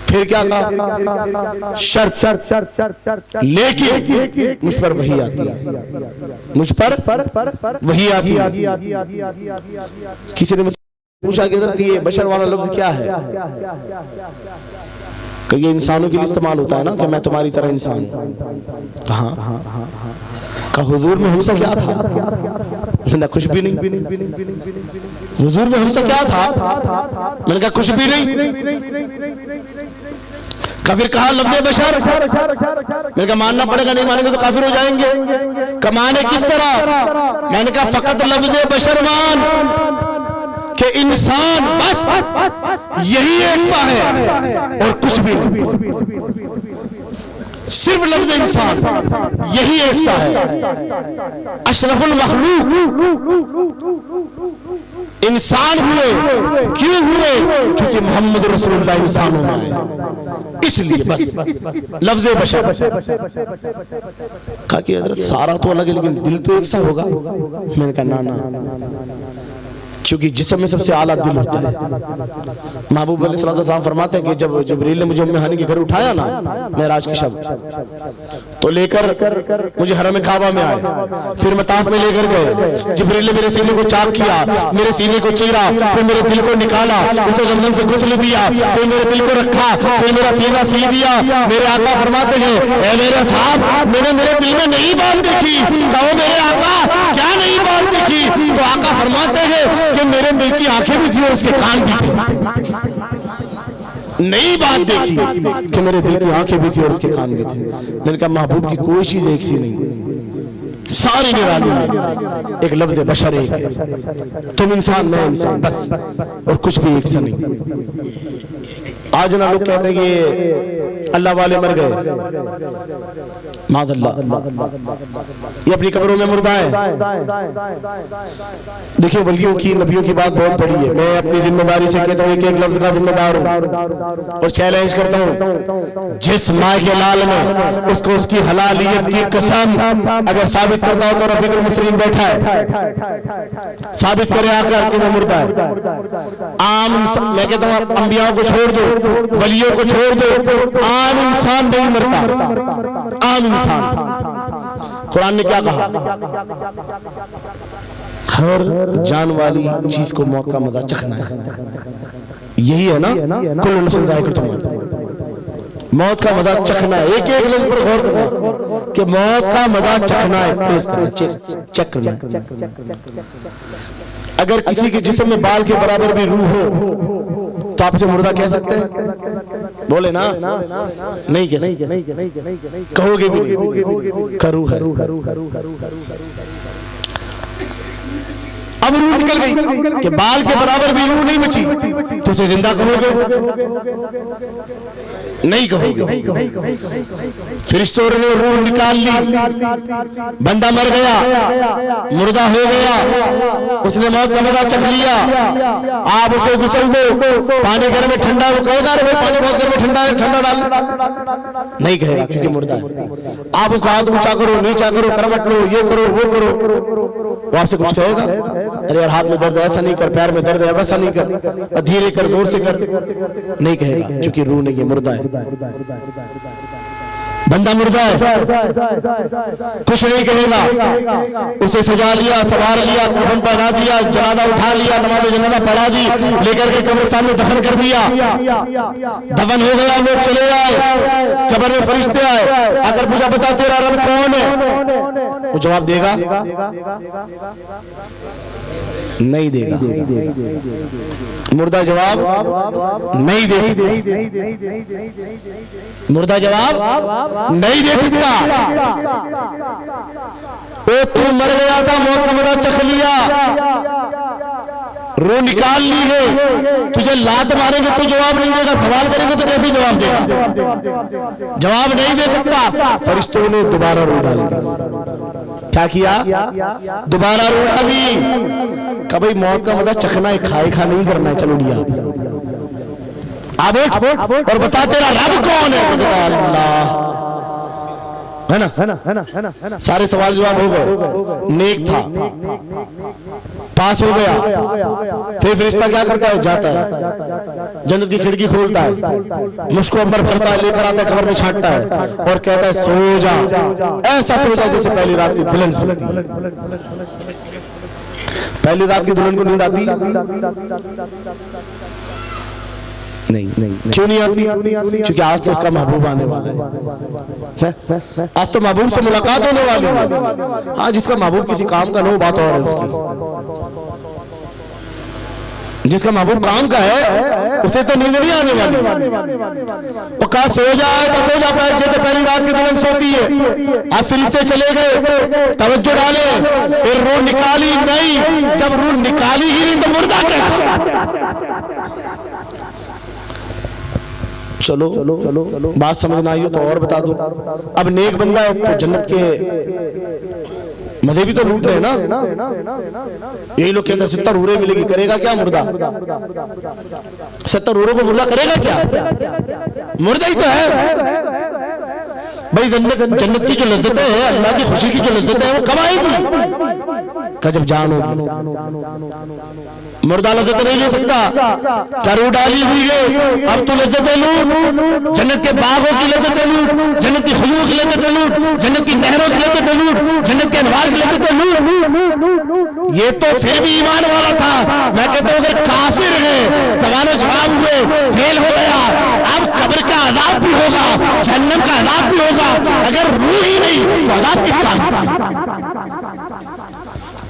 फिर क्या कहा? शर्त, लेकिन मुझ पर वही आती है, मुझ पर वही आती है। किसी ने पूछा कि हज़रत ये बशर वाला लफ्ज क्या है? कि ये इंसानों के लिए इस्तेमाल होता है ना कि मैं तुम्हारी तरह इंसान हूं। कहा का हुजूर में हमसे क्या था? ना कुछ भी नहीं। हुजूर में हमसे क्या था? मैंने कहा कुछ भी नहीं। फिर कहा लफ्ज़ बशर, मैंने कहा मानना पड़ेगा, नहीं मानेंगे तो काफिर हो जाएंगे। कमाने किस तरह? मैंने कहा फकत लफ्ज़ बशर मान कि इंसान बस यही एक सा है और कुछ भी नहीं। सिर्फ लफ्ज़ इंसान यही एक सा है। अशरफुल मखलूक इंसान हुए, क्यों हुए? क्योंकि मोहम्मद रसूलुल्लाह इंसानों में आए, इसलिए बस लफ्ज़ बशर। कहा कि हज़रत सारा तो अलग है लेकिन दिल तो एक सा होगा। मैंने कहा ना ना, क्योंकि जिस्म में सबसे आला दिल होता है। महबूब अलैहिस्सलाम फरमाते हैं कि जब जिब्रील ने मुझे उम्मे हानी के घर उठाया ना मेराज की शब, तो लेकर मुझे हरम काबा में आए, फिर मताफ में लेकर गए। जिब्रील ने मेरे सीने को चाक किया, मेरे सीने को चीरा, फिर मेरे दिल को निकाला, उसे जमजम से गुस्ल दिया, फिर मेरे दिल को रखा, फिर मेरा सीना सी दिया। मेरे आका फरमाते हैं ऐ मेरे साहब, मैंने मेरे दिल में नई बात देखी। कहो मेरे आका क्या नई बात देखी? तो आका फरमाते हैं कि मेरे दिल की आंखें भी थी और उसके कान भी थे। नई बात देखी कि मेरे दिल की आंखें भी थी और उसके कान भी थे। मैंने कहा महबूब की कोई चीज एक सी नहीं, सारी निराली है। एक लफ्ज़ बशर एक है, तुम इंसान मैं इंसान बस, और कुछ भी एक सा नहीं। आज ना लोग कहते हैं कि अल्लाह वाले मर गए, मादल्ला, ये अपनी कब्रों में मुर्दा है। देखिए वलियों की नबियों की बात बहुत बड़ी है। मैं अपनी जिम्मेदारी से कहता हूँ, एक एक लफ्ज का जिम्मेदार हूँ और चैलेंज करता हूँ, जिस माँ के लाल में उसको उसकी हलालियत की कसम अगर साबित करता हो तो रफीकुल मुस्लिम बैठा है, साबित करे आकर कि वो मुर्दा है। आम मैं कहता हूँ अंबियाओं को छोड़ दो, वलियों को छोड़ दो, आम इंसान नहीं मरता। आम इंसान, कुरान ने क्या कहा? हर जान वाली चीज को मौत का मजा चखना है। यही है ना, कुल नफ्सिन ज़ाइक़तुल मौत। मौत का मजा चखना है, एक एक लफ्ज पर गौर करना कि मौत का मजा चखना है, टेस्ट करना, चेक करना है। अगर किसी के जिस्म में बाल के बराबर भी रूह हो तो आप उसे मुर्दा कह सकते हैं? बोले ना, नहीं कह सकते, कहोगे भी नहीं, करू है। अब रूह निकल गई कि बाल के बराबर भी रूह नहीं बची, तो उसे जिंदा कहोगे? नहीं कहोगे। फरिश्तों ने रूह निकाल ली, बंदा मर गया, मुर्दा हो गया, उसने मौत का मजा चख लिया। आप उसे गुसल दो, पानी घर में ठंडा, वो कहेगा अरे भाई पानी बहुत घर में ठंडा है, ठंडा डाल? नहीं कहेगा, क्योंकि मुर्दा है। आप उसका हाथ ऊंचा करो, नीचा करो, करवट लो, ये करो, वो करो, वो आपसे कुछ कहेगा? अरे यार हाथ में दर्द है, ऐसा नहीं कर, पैर में दर्द है, वैसा नहीं कर, धीरे कर, जोर से कर, नहीं कहेगा, क्योंकि रूह नहीं, ये मुर्दा है। बंदा मुर्दा है, कुछ नहीं कहेगा। उसे सजा लिया, सवार लिया, कफन पहना दिया, जनाजा उठा लिया, नमाज जनाजा पढ़ा दी, लेकर के कब्रिस्तान में दफन कर दिया। दफन हो गया, लोग चले आए, कब्र में फरिश्ते आए। अगर पूछा बता तेरा रब कौन है, वो जवाब देगा? नहीं देगा। मुर्दा जवाब नहीं दे सकता, मुर्दा जवाब नहीं दे सकता। तो तू मर गया था, मौत का मजा चख लिया, रूह निकाल ली है, तुझे लात मारेंगे तो जवाब नहीं देगा, सवाल करेंगे तो कैसे जवाब देगा? जवाब नहीं दे सकता। फरिश्तों ने दोबारा रूह डाल दी। क्या किया? दोबारा रूह डाली। कभी मौत का मजा चखना है, खाए खा नहीं करना है। चलो लिया, अब और बता तेरा रब कौन है? अल्लाह है ना? सारे सवाल जवाब हो गए। नेक था, पास हो गया। फिर फरिश्ता क्या करता है? जाता है, जन्नत की खिड़की खोलता है, मुश्को अंबर भरता है, लेकर आता है, कब्र में छांटता है और कहता है सो जा, ऐसा सो जा जैसे पहली रात की दुल्हन सोती है। पहली रात की दुल्हन को नींद आती नहीं। क्यों नहीं आती? क्योंकि आज तो उसका महबूब आने वाला है। आज तो महबूब से मुलाकात होने वाली है। हाँ, जिसका महबूब किसी काम का न हो, बात और है उसकी। जिसका महबूब काम का है उसे तो नींद नहीं आने वाली। वो कहा सो जाए तो सो जा पाए जैसे पहली रात की दुल्हन सोती है। अब फरिश्ते चले गए, तवज्जो डाले, फिर रूह निकाली नहीं। जब रूह निकाली ही नहीं तो मुर्दा क्या? चलो बात समझ ना आई हो तो और बता दो। अब नेक बंदा है तो जन्नत के मजे भी तो लूट रहे ना। यही लोग कहते हैं 70 उरे मिलेगी, करेगा क्या मुर्दा? 70 उरों को मुर्दा करेगा क्या? मुर्दा ही तो है भाई। जन्नत की जो लज्जतें है, अल्लाह की खुशी की जो लज्जतें है, वो कब आएगी? जब जान होगी। मुर्दा लज्जत नहीं ले सकता, करू डाली हुई है। अब तू लज्जतें लूट, जन्नत के बागों की लज्जतें लूट, जन्नत की खुशबू की लज्जतें लूट, जन्नत की नहरों की लज्जतें लूट, जन्नत के अनवार की लज्जतें लूट। ये तो फिर भी ईमान वाला था। मैं कहता हूँ अगर काफिर है, सवाल जवाब हुए, फेल हो गया। अब कब्र का अजाब भी होगा, जहन्नम का अजाब भी होगा। अगर रूह ही नहीं तो अजाब किस काम का?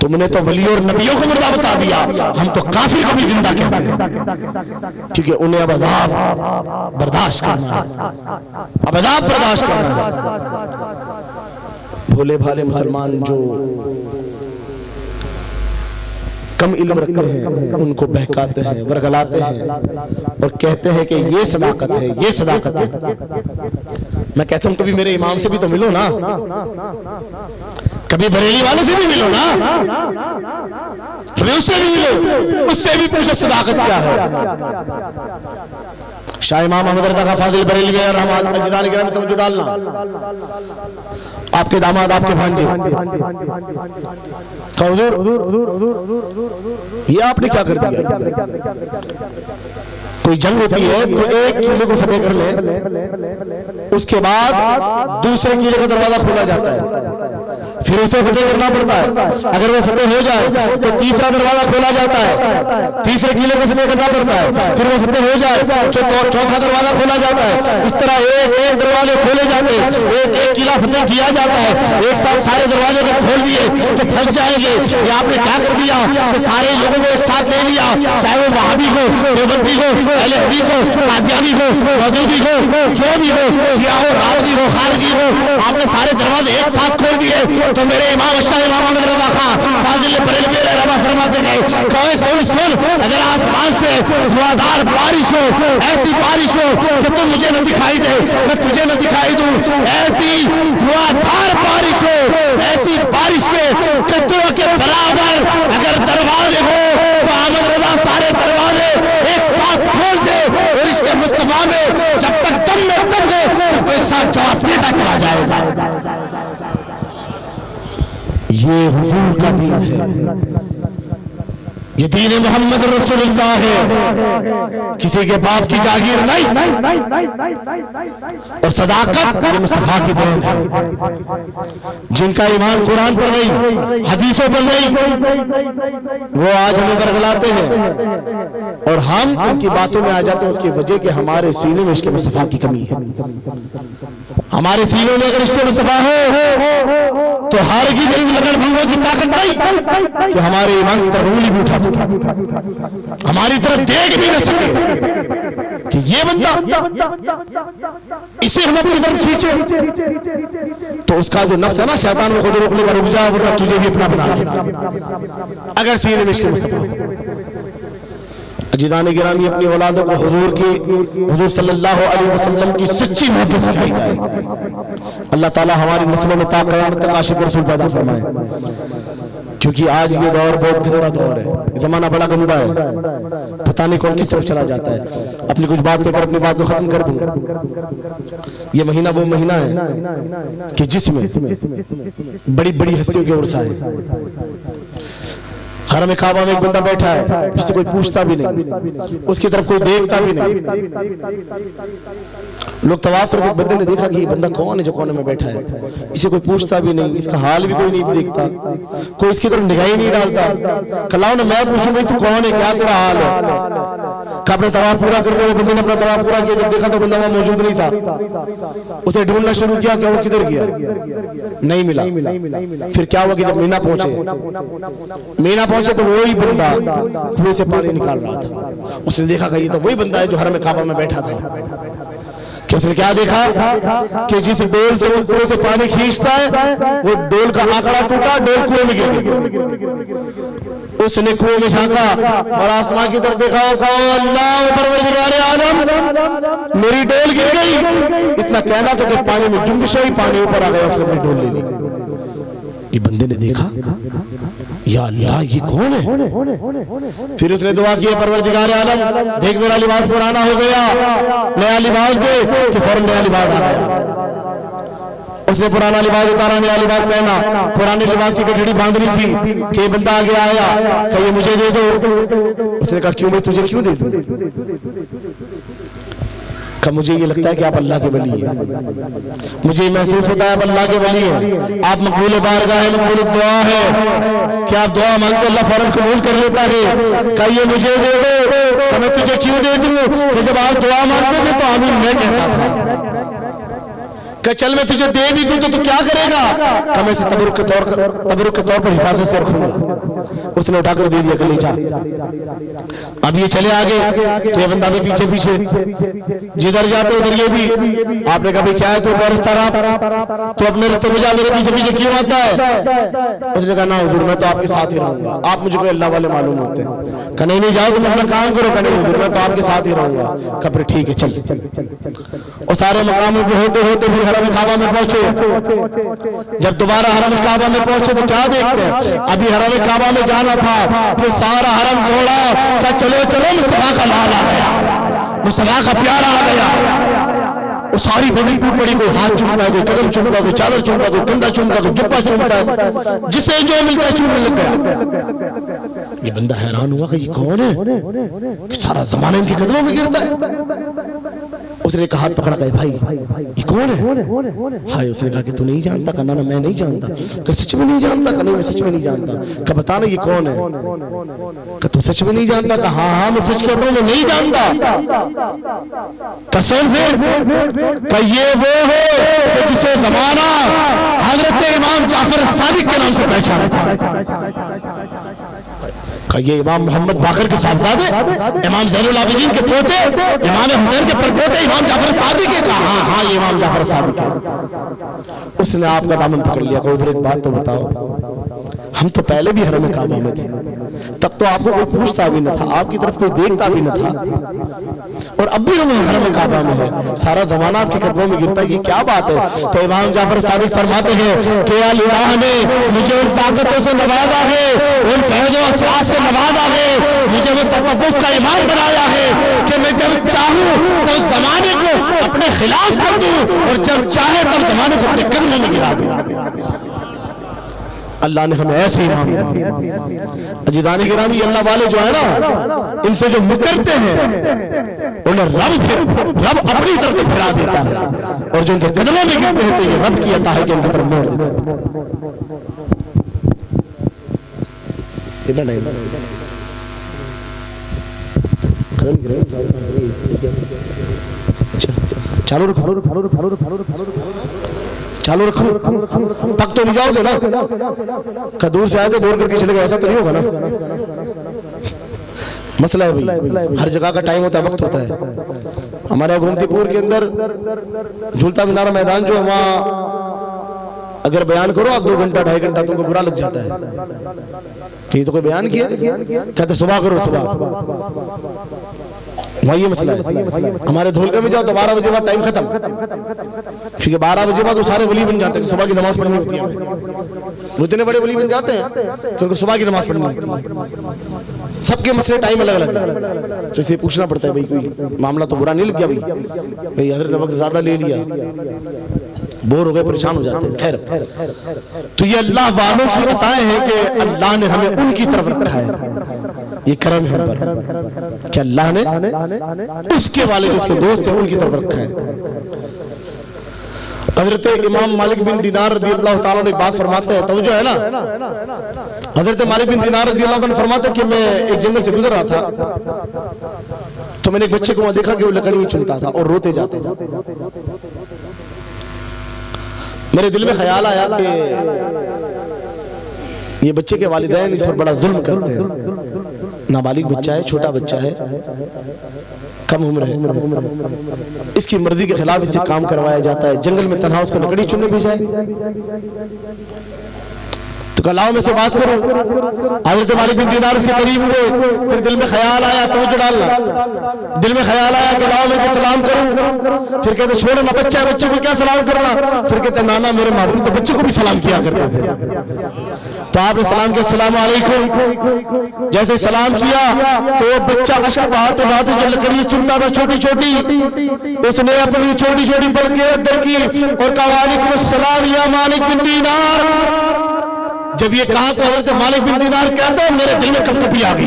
तुमने तो वली और नबियों को मुर्दा बता दिया, हम तो काफिर को भी जिंदा कहते हैं, क्योंकि उन्हें अब अजाब बर्दाश्त करना है, अब अजाब बर्दाश्त करना है। भोले भाले मुसलमान जो कम इल्म रखते हैं उनको बहकाते हैं, वर्गलाते हैं और कहते हैं कि ये सदाकत है, ये सदाकत है। मैं कहता हूं कभी मेरे इमाम से भी तो मिलो ना, कभी बरेली वालों से भी मिलो ना, कभी उससे भी मिलो, उससे भी पूछो सदाकत क्या है। शाह इमाम अहमद रज़ा खां फाजिल बरेली में रहमत अजदान गिराम में तवज्जो डालना। आपके दामाद, आपके भांजे, हुजूर ये आपने क्या कर दिया? कोई जंग होती है तो एक किले को फतेह कर ले, उसके बाद दूसरे किले का दरवाजा खोला जाता है, फिर उसे फतेह करना पड़ता है। अगर वो फतेह हो जाए तो तीसरा दरवाजा खोला जाता है, तीसरे किले को फतेह करना पड़ता है। फिर वो फतेह हो जाए तो चौथा दरवाजा खोला जाता है। इस तरह एक एक दरवाजे खोले जाते हैं, एक एक किला फतेह किया जाता है। एक साथ सारे दरवाजे अगर खोल दिए तो फंस जाएंगे। ये आपने क्या कर दिया कि सारे लोगों को एक साथ ले लिया, चाहे वो वहाबी हो, देवबंदी हो, अहले हदीस हो, कादियानी हो, मौदूदी हो, जो भी हो, शिया हो, रावती हो, खारजी हो, आपने सारे दरवाजे एक साथ खोल दिए। तो मेरे इमाम शाह इमाम अहमद रज़ा खां फाजिल बरेलवी रहमा फरमाते गए, कहे सुन, अगर आसमान से धुआंधार बारिश हो, ऐसी बारिश हो कि तुम मुझे न दिखाई दे, मैं तुझे न दिखाई दूं, ऐसी धुआंधार बारिश हो, ऐसी बारिश के कतरों के बराबर अगर दरवाजे हो तो अहमद रज़ा सारे दरवाजे एक साथ खोल दे और इसके मुस्तफा में जब तक दम में दम है तो एक साथ जवाब देता चला जाएगा। ये हुजूर का दीन है, ये दीन मोहम्मद रसूलुल्लाह है। किसी के बाप की जागीर नहीं, और सदाकत ये मुस्तफा की देन है। जिनका ईमान कुरान पर नहीं, हदीसों पर नहीं, वो आज हमें बरगलाते हैं और हम उनकी बातों में आ जाते हैं। उसकी वजह कि हमारे सीने में इसके मुस्तफा की कमी है। हमारे सीनों में अगर इसके मुस्तफा हो तो हर की लगन भंगों की ताकत नहीं कि हमारे ईमान की तरफ उंगली भी उठा सके, हमारी तरफ देख भी न सके कि ये बंदा, इसे हम अपनी तरफ खींचे तो उसका जो नफ्स है ना, शैतान को खुद रोक लेगा, रुक जा वरना तुझे भी अपना बना लेगा। अगर सीने में इसके मुस्तफा अजीज़ान गिरामी अपनी औलादों को हुजूर सल्लल्लाहु अलैहि वसल्लम की सच्ची मोहब्बत सिखाई जाए। अल्लाह ताला हमारी नस्लों में ता क़यामत तक आशिक रसूल पैदा फरमाए, क्योंकि आज ये दौर बहुत गंदा दौर है, जमाना बड़ा गंदा है, पता नहीं कौन किस तरफ चला जाता है। अपनी कुछ बात कहकर अपनी बात को खत्म कर दूं। ये महीना वो महीना है कि जिसमें बड़ी बड़ी हस्तियों की उर्सा है। हरम काबा में एक बंदा बैठा है, जिससे कोई पूछता भी नहीं, उसकी तरफ कोई देखता भी नहीं। लोग तवाफ करते, बंदे ने देखा कि ये बंदा कौन है जो कोने में बैठा है, इसे कोई पूछता भी नहीं, इसका हाल भी कोई नहीं देखता, कोई इसकी तरफ निगाह ही नहीं डालता। कलाओ ना मैं पूछूं भाई तू कौन है, क्या तेरा हाल है? अपने तवाफ पूरा करने वाले बंदे ने अपना तवाफ पूरा किया, जब देखा तो बंदा वहां मौजूद नहीं था। उसे ढूंढना शुरू किया कि वो किधर गया, नहीं मिला। फिर क्या हुआ कि जब मीना पहुंचे तो वही बंदा कुएं से पानी निकाल रहा था। उसने देखा कि ये तो वही बंदा है जो हरम काबा में बैठा था। कि उसने क्या देखा कि जिस डोल से वो कुएं से पानी खींचता है, वो डोल का आंकड़ा टूटा, डोल कुएं में गिर गई। उसने कुएं में झांका और आसमान की तरफ देखा, अल्लाह परवरदिगार आलम मेरी डोल गिर गई। इतना कहना था कि पानी में जुम्बिश हुई, पानी ऊपर आ गया, उसने अपनी डोल ले ली। ये बंदे ने देखा, या अल्लाह ये कौन है? फिर उसने दुआ की, परवरदिगार आलम देख मेरा लिबास पुराना हो गया, नया लिबास दे। कि फौरन नया लिबास आ गया। उसने पुराना लिबास उतारा, नया लिबास पहना। पुराने लिबास की गठड़ी बांधनी थी कि बंदा आगे आया, कि ये मुझे दे दो। उसने कहा क्यों, मैं तुझे क्यों दे दूं? का मुझे ये लगता है कि आप अल्लाह के वली हैं, मुझे महसूस होता है आप अल्लाह के वली हैं, आप मकबूल बारगाह है, मकबूल दुआ है कि आप दुआ मांगते अल्लाह फौरन कबूल कर लेता है। का ये मुझे दे दो, तो मैं तुझे क्यों दे दूं? कि जब आप दुआ मांगते थे तो आमीन मैं कहता था। कि चल मैं तुझे दे भी दूं तो तू क्या करेगा? कि मैं इसे तबरुक के तौर पर हिफाजत से रखूंगा। उसने उठाकर दे दिया, कल जा। अब ये चले आगे तो ये बंदा भी पीछे पीछे, जिधर जाते उधर ये भी। आपने कहा क्या है तू रास्ता रहा, तो अपने रास्ते में जा, मेरे पीछे पीछे क्यों आता है? उसने कहा ना हुजूर मैं तो आपके साथ ही रहूंगा, आप मुझे कोई अल्लाह वाले मालूम होते हैं। कहा नहीं जाओ तुम अपना काम करो। कहा नहीं हुजूर मैं तो आपके साथ ही रहूंगा। कहा फिर ठीक है चल। और सारे मकामों पे होते होते फिर हरम काबा में पहुंचे। जब दोबारा हरम काबा में पहुंचे तो क्या देखते हैं, अभी हरम काबा में जाना था, फिर सारा हरम दौड़ा। क्या चलो चलो मुस्तफा का लाल आ गया, मुस्तफा का प्यारा आ गया। वो सारी बड़ी टूट पड़ी, कोई हाथ चूमता है, कोई कदम चूमता है, कोई चादर चूमता है, कोई कंधा चूमता है, कोई जुब्बा चूमता है, जिसे जो मिलता है चूमने लग गया। ये बंदा हैरान हुआ कि ये कौन है कि सारा जमाना इनके कदमों में गिरता है। उसने कहा हाथ पकड़ा, कहे भाई ये कौन है? हाय, उसने कहा कि तू नहीं जानता? कहा ना मैं नहीं जानता। कहा सच में नहीं जानता? कहा नहीं मैं सच में नहीं जानता। कहा बता ना ये कौन है? कहा तू सच में नहीं जानता? कहा हाँ हाँ मैं सच कहता हूँ मैं नहीं जानता। कसम फिर? कहा ये वो है जिसे जमाना हजरत इमाम जाफर सादिक के नाम से पहचानता है। ये इमाम मोहम्मद बाकर के साहबजादे, इमाम ज़ैनुल आबिदीन के पोते, इमाम हुसैन के परपोते इमाम जाफर सादिक है। कहा हाँ हाँ ये इमाम जाफर सादिक है। उसने आपका दामन पकड़ लिया। कहा एक बात तो बताओ, हम तो पहले भी हरम काबा में थे, तब तो आपको कोई पूछता भी न था, आपकी तरफ कोई देखता भी न था, और अब भी हम हरम काबा में है, सारा जमाना आपके कदमों में गिरता है, ये क्या बात है? तो इमाम जाफर सादिक फरमाते हैं कि अल्लाह ने मुझे उन ताकतों से नवाजा है, उन फैज़ और असरार से नवाजा है, मुझे वो तसव्वुफ का इमाम बनाया है कि मैं जब चाहूं तो जमाने को अपने खिलाफ कर दूं, और जब चाहे तब जमाने को अपने कदमों में गिरा दूं। अल्लाह ने हमें ऐसे इमाम दिया। अजीज़ान गिरामी, अल्लाह वाले जो है ना, इनसे जो मुकरते हैं उन्हें रब अपनी तरफ से फिरा देता है, और जो उनके कदमों में गिरते हैं तो ये रब की अता है कि उनकी तरफ मोड़ देता है। चालू रखो, पक तो नहीं जाओगे ना? दूर से आए थे बोर करके चले गए, ऐसा तो नहीं होगा ना? मसला है भाई, हर जगह का टाइम होता है, वक्त होता है। हमारे गोमतीपुर के अंदर झूलता मीनारा मैदान जो है, वहाँ अगर बयान करो आप 2 घंटा 2.5 घंटा तुमको बुरा लग जाता है कि ये तो कोई बयान किया, कहते सुबह करो सुबह। वहाँ ये मसला है। हमारे धोलका में जाओ तो 12 बजे बाद टाइम खत्म, क्योंकि 12 बजे बाद वो सारे वली बन जाते हैं, सुबह की नमाज पढ़नी होती है। वो इतने बड़े वली बन जाते हैं क्योंकि सुबह की नमाज पढ़नी होती है। सबके मसले टाइम अलग अलग है, तो इसे पूछना पड़ता है भाई कोई मामला तो बुरा नहीं लग गया भाई हजरत ने वक्त ज्यादा ले लिया, बोर हो गए, परेशान हो जाते हैं। खैर, तो ये अल्लाह वालों की अताएं हैं कि अल्लाह ने हमें उनकी तरफ रखा है, ये करम है हम पर कि अल्लाह ने उसके वाले जो उसके दोस्त हैं उनकी तरफ रखा है। हजरत इमाम मालिक बिन दिनार रज़ी अल्लाह ताला ने बात फरमाते हैं, तवज्जो है ना? हजरत मालिक बिन दिनार रज़ी अल्लाह ताला फरमाते हैं कि मैं एक जंगल से गुजर रहा था, तो मैंने एक बच्चे को वहां देखा कि वो लकड़ी चुनता था और रोते जाते था। मेरे दिल में ख्याल आया कि ये बच्चे के वालिदैन इस पर बड़ा जुल्म करते हैं। नाबालिग बच्चा है, छोटा बच्चा है, कम उम्र है, इसकी मर्जी के खिलाफ इससे काम करवाया जाता है, जंगल में तन्हा उसको लकड़ी चुनने भेजा है। तो कलाओं में से बात करो, हज़रत मालिक बिन दीनार उसके करीब हुए, फिर दिल में ख्याल आया, तवज्जो डालना, दिल में ख्याल आया कलाओं में से सलाम करूं, फिर कहते छोड़ो ना, बच्चा है, बच्चे को क्या सलाम करना, फिर कहते नाना मेरे महबूब तो बच्चे को भी सलाम किया करते थे। तो आपने सलाम किया, अस्सलाम वालेकुम, जैसे सलाम किया तो वो बच्चा अशक बहाते बहाते जो लकड़ी चुनता था छोटी छोटी, उसने अपनी छोटी छोटी पलकें अंदर की और कहा वालेकुम अस्सलाम या मालिक बिन दीनार। जब ये कहा तो हजरत मालिक बिन दीनार कहते हैं मेरे दिल में कंपकपी आ गई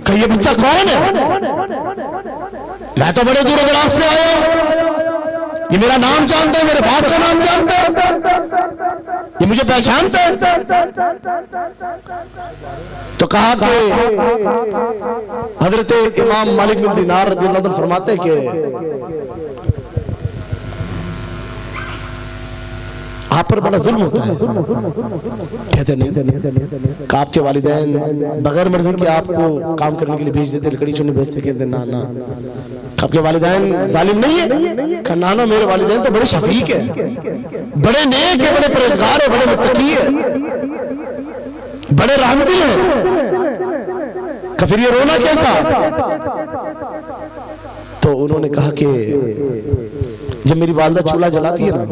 कि ये बच्चा कौन है? मैं तो बड़े दूर दराज से आया हूं, ये मेरा नाम जानता है, मेरे बाप का नाम जानता है, ये मुझे पहचानता है। तो कहा कि हजरत इमाम मालिक बिन दीनार रज़ियल्लाहु अन्हु फरमाते हैं कि आप पर बड़ा जुल्म होता है। कहते नहीं, आपके वालिदैन बगैर मर्जी के आपको काम करने के लिए भेज देते, लकड़ी चुनने भेजते, कहते ना ना आपके वालिदैन जालिम नहीं है? कहना ना मेरे वालिदैन तो बड़े शफीक है, बड़े नेक है, बड़े परहेजगार है, बड़े मुत्तकी है, बड़े रहमदिल है, फिर ये रोना कैसा? तो उन्होंने कहा कि जब मेरी वालिदा चूल्हा जलाती है ना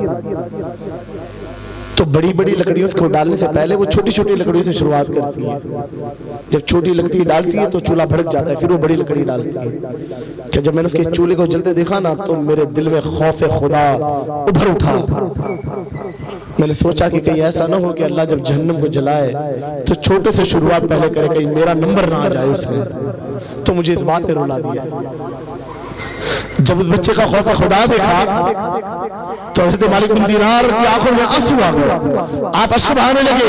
तो बड़ी बड़ी लकड़ियों को डालने से पहले वो छोटी छोटी लकड़ियों से शुरुआत करती है। जब छोटी लकड़ी डालती है तो चूल्हा भड़क जाता है, फिर वो बड़ी लकड़ी डालती है। कि जब मैंने उसके चूल्हे को जलते देखा ना तो मेरे दिल में खौफ खुदा उभर उठा। मैंने सोचा कि कहीं ऐसा ना हो कि अल्लाह जब जहन्नम को जलाए तो छोटे से शुरुआत पहले करे, कहीं मेरा नंबर ना आ जाए उसमें। तो मुझे इस बात ने रुला दिया। जब उस बच्चे का खौफ खुदा देखा तो हज़रत मालिक बिन दीनार की आंखों में आंसू आ गए, आप अश्क बहाने लगे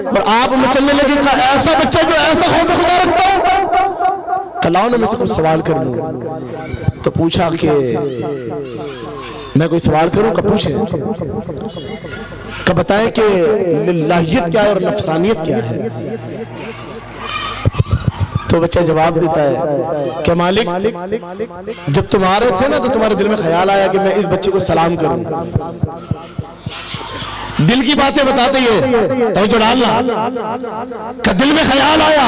और आप मचलने लगे। ऐसा बच्चा जो ऐसा खौफ खुदा रखता हो, कलाओं ने मुझसे कुछ सवाल कर लूं। तो पूछा कि मैं कोई सवाल करूं? कब पूछे? कब बताएं कि लिल्लाहियत क्या है और नफसानियत क्या है? तो बच्चा जवाब देता है कि मालिक, जब तुम आ रहे थे ना तो तुम्हारे दिल में ख्याल आया कि मैं इस बच्चे को सलाम करूं। दिल की बातें बताते ही तो जो डालना का दिल में ख्याल आया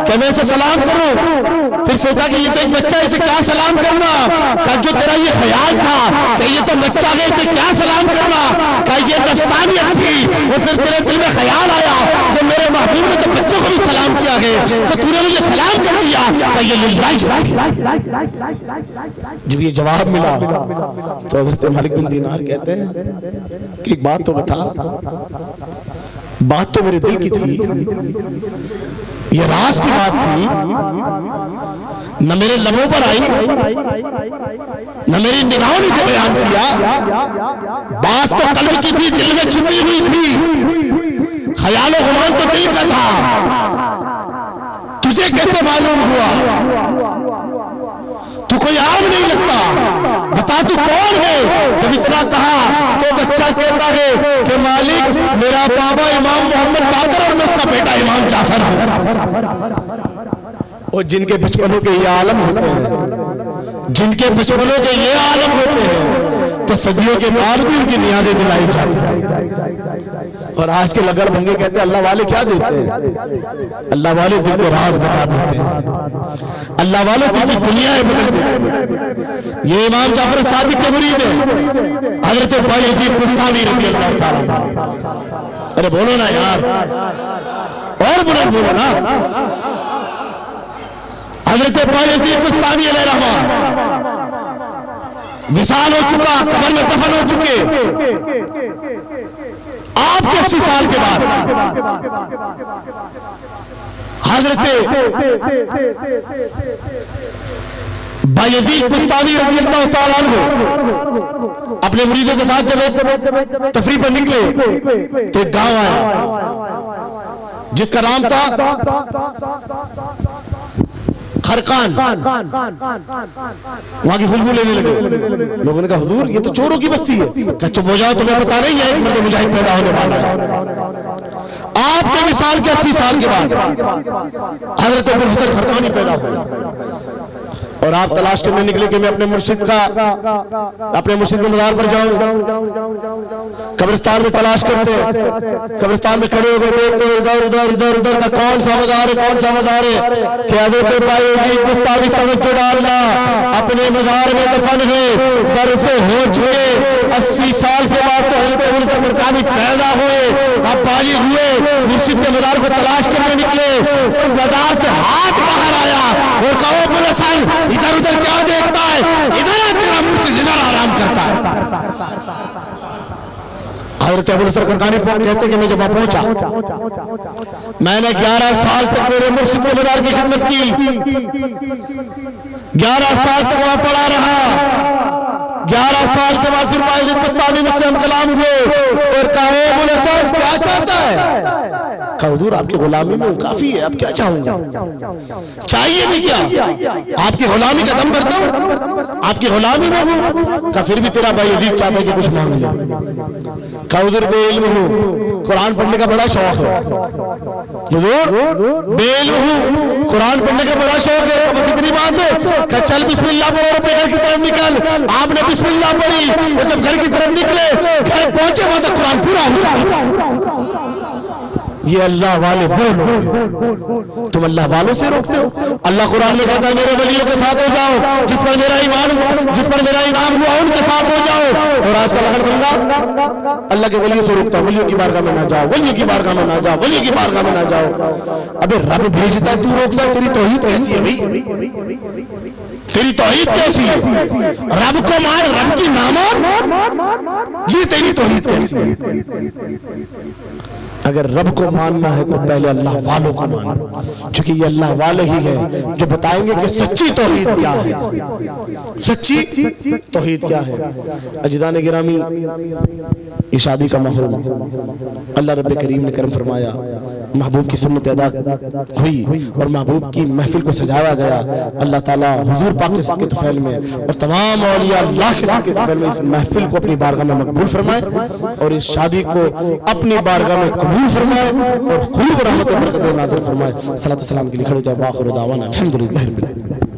कि मैं इसे सलाम करूं। फिर सोचा कि ये तो एक बच्चा, इसे क्या सलाम करना? का जो तेरा ये ख्याल था कि ये तो बच्चा है, इसे क्या सलाम करना? का ये नफसानियत थी। और फिर तेरे दिल में ख्याल आया कि मेरे महबूब ने तो बच्चों को भी सलाम किया है, तो तूने मुझे सलाम कर दिया। का ये लिल्लाह। जब ये जवाब मिला तो हज़रत मालिक बिन दीनार कहते हैं कि एक बात तो बता, बात तो मेरे दिल की थी, ये राज की बात थी, न मेरे लबों पर आई न मेरी निगाहों ने से बयान किया। बात तो कल्ब की थी, दिल में छुपी हुई थी, ख्याल गुमान तो दिल का था। तुझे कैसे मालूम हुआ? तू कोई आम नहीं लगता, बता तू कौन है? जब इतना कहा तो बच्चा कहता है कि मालिक, मेरा बाबा इमाम मोहम्मद बाकर और मैं उसका बेटा इमाम जाफर हूं। और जिनके बचपनों के ये आलम होते हैं, जिनके बचपनों के ये आलम होते हैं, तो सदियों के बाद भी उनकी नियाज़ें दिलाई जाती है। और आज के लगड़ भंगे कहते हैं अल्लाह वाले क्या देते हैं? अल्लाह वाले दिल के राज बता देते हैं, अल्लाह वाले दिल की दुनियाएं बदल देते हैं। ये इमाम जाफर सादिक के मुरीद है, हज़रत बायज़ीद बुस्तामी रज़ी अल्लाह ताला। अरे बोलो ना यार, और बुलंद बोलो ना। हज़रत बायज़ीद बुस्तामी अलैहिर्रहमान विसाल हो चुका, कब्र में दफन हो चुके। आपके 80 साल के बाद हज़रत बायज़ीद बुस्तामी रज़ी अल्लाह ताला अन्हु अपने मुरीदों के साथ जब तफरीह पर निकले तो एक गांव आया जिसका नाम था खरकान। वहां की खुशबू लेने लगे। लोगों ने कहा हुजूर ये तो चोरों की बस्ती है। कहा चुप हो जाओ, तुम्हें पता नहीं है एक मर्द मुजाहिद पैदा होने वाला है। आपके मिसाल के 80 साल के बाद हजरत प्रोफेसर खरकानी पैदा हुए और आप तलाश करने निकले कि मैं अपने मुर्शिद के मज़ार पर जाऊं। कब्रिस्तान में तलाश करते, कब्रिस्तान में खड़े हो गए, देखते इधर उधर इधर उधर का कौन सा मज़ार है, कौन सा मज़ार है। क्या देते बायज़ीद बुस्तामी तवज्जो डालना, अपने मज़ार में दफन है, बरस हो चुके 80 साल के बाद तो हज़रत प्रोफेसर खरकानी पैदा हुए। अब बालिग हुए, मुर्शिद के मज़ार को तलाश करने निकले, बाजार से हाथ बाहर आया और कहो बुलसन इधर उधर क्या देखता है, इधर तेरा मुर्शिद इधर आराम करता है। हज़रत प्रोफेसर खरकानी कहते कि मैं जब वहां पहुंचा, मैंने 11 साल तक मेरे मुर्शिद के मज़ार की खिदमत की, 11 साल तक वहां पड़ा रहा। 11 साल के बाद फिर बायज़ीद बुस्तामी मुझसे हम कलाम हुए और कहा बोले साहब क्या चाहता है? कहा हुजूर आपकी गुलामी में काफी है, अब क्या चाहूंगा? चाहिए भी क्या? आपकी गुलामी का दम भरता हूं, आपकी गुलामी में हूं। कहा फिर भी तेरा बायज़ीद चाहता है कि कुछ मांग ले। कहा हुजूर बेइल्म हूं, कुरान पढ़ने का बड़ा शौक है। हुजूर बेइल्म हूं, कुरान पढ़ने का बड़ा शौक है। बस इतनी बात है। कहा चल बिस्मिल्लाह पढ़ो और घर की तरफ निकल। आपने बिस्मिल्लाह पढ़ी और जब घर की तरफ निकले, घर पहुंचे वहां तक कुरान पूरा हो चुका। ये अल्लाह वाले वो लोग, तुम अल्लाह वालों से रोकते हो। अल्लाह कुरान में कहता है मेरे वलियों के साथ हो जाओ, जिस पर मेरा ईमान हुआ उनके साथ हो जाओ। और आज का लगन बंदा अल्लाह के वलियों से रोकता, वलियों की बारगाह में ना जाओ, वलियों की बारगाह में ना जाओ, वलियों की बारगाह में ना जाओ। अबे रब भेजता है, तू रोकता है, तेरी तौहीद कैसी है भाई? तेरी तौहीद कैसी है? रब को मान, रब की ना मान, ये तेरी तौहीद कैसी है? अगर रब को मानना है तो पहले अल्लाह वालों को मानो, क्योंकि ये अल्लाह वाले ही हैं जो बताएंगे कि सच्ची तौहीद क्या है, सच्ची तौहीद क्या है। अजदान गिरामी, ये शादी का माहौल अल्लाह रब्बे करीम ने करम फरमाया, महबूब की सुन्नत अदा हुई और महबूब की महफिल को सजाया गया। अल्लाह ताला हुजूर पाक के सदके तुफैल में और तमाम औलिया अल्लाह के सदके तुफैल में इस महफिल को अपनी बारगाह में मकबूल फरमाए और इस शादी को अपनी बारगाह में कबूल फरमाए और खूब रहमत और बरकत नाज़िल फरमाए। सलातो सलाम के लिए खड़े हो जाए। वाखिर दावाना अल्हम्दुलिल्लाहि रब्बिल आलमीन।